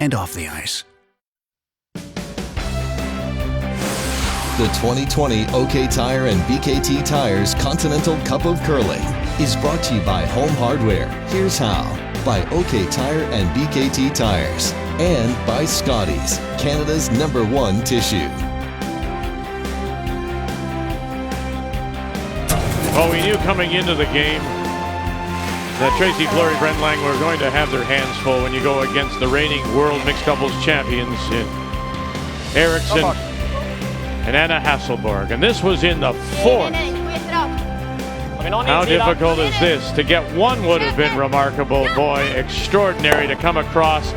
S11: And off the ice.
S5: The 2020 OK Tire and BKT Tires Continental Cup of Curling is brought to you by Home Hardware. Here's how. by OK Tire and BKT Tires, and by Scotties, Canada's #1 tissue.
S1: Well, we knew coming into the game that Tracy Fleury, Brent Lang were going to have their hands full when you go against the reigning world mixed doubles champions in Eriksson and Anna Hasselborg. And this was in the fourth. How difficult is this? To get one would have been remarkable. Boy, extraordinary to come across,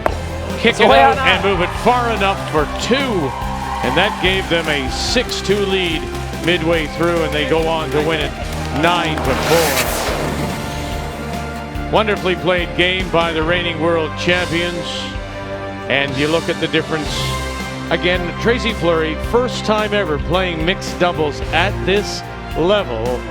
S1: kick it out, and move it far enough for two. And that gave them a 6-2 lead midway through, and they go on to win it 9-4. Wonderfully played game by the reigning world champions. And you look at the difference. Again, Tracy Fleury, first time ever playing mixed doubles at this level.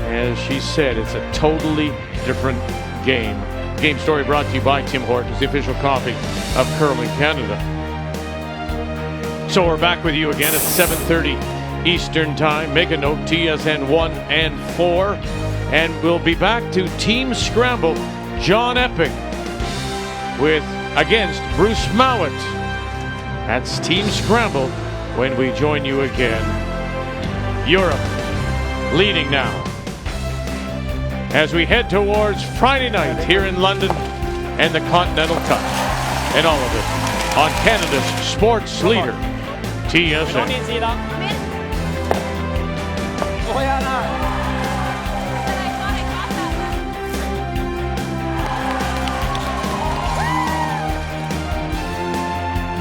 S1: As she said, it's a totally different game. Game story brought to you by Tim Hortons, the official coffee of Curling Canada. So we're back with you again at 7:30 Eastern Time. Make a note, TSN 1 and 4. And we'll be back to Team Scramble, John Epic against Bruce Mowat. That's Team Scramble when we join you again. Europe leading now as we head towards Friday night here in London and the Continental Cup. And all of it on Canada's sports leader, TSN.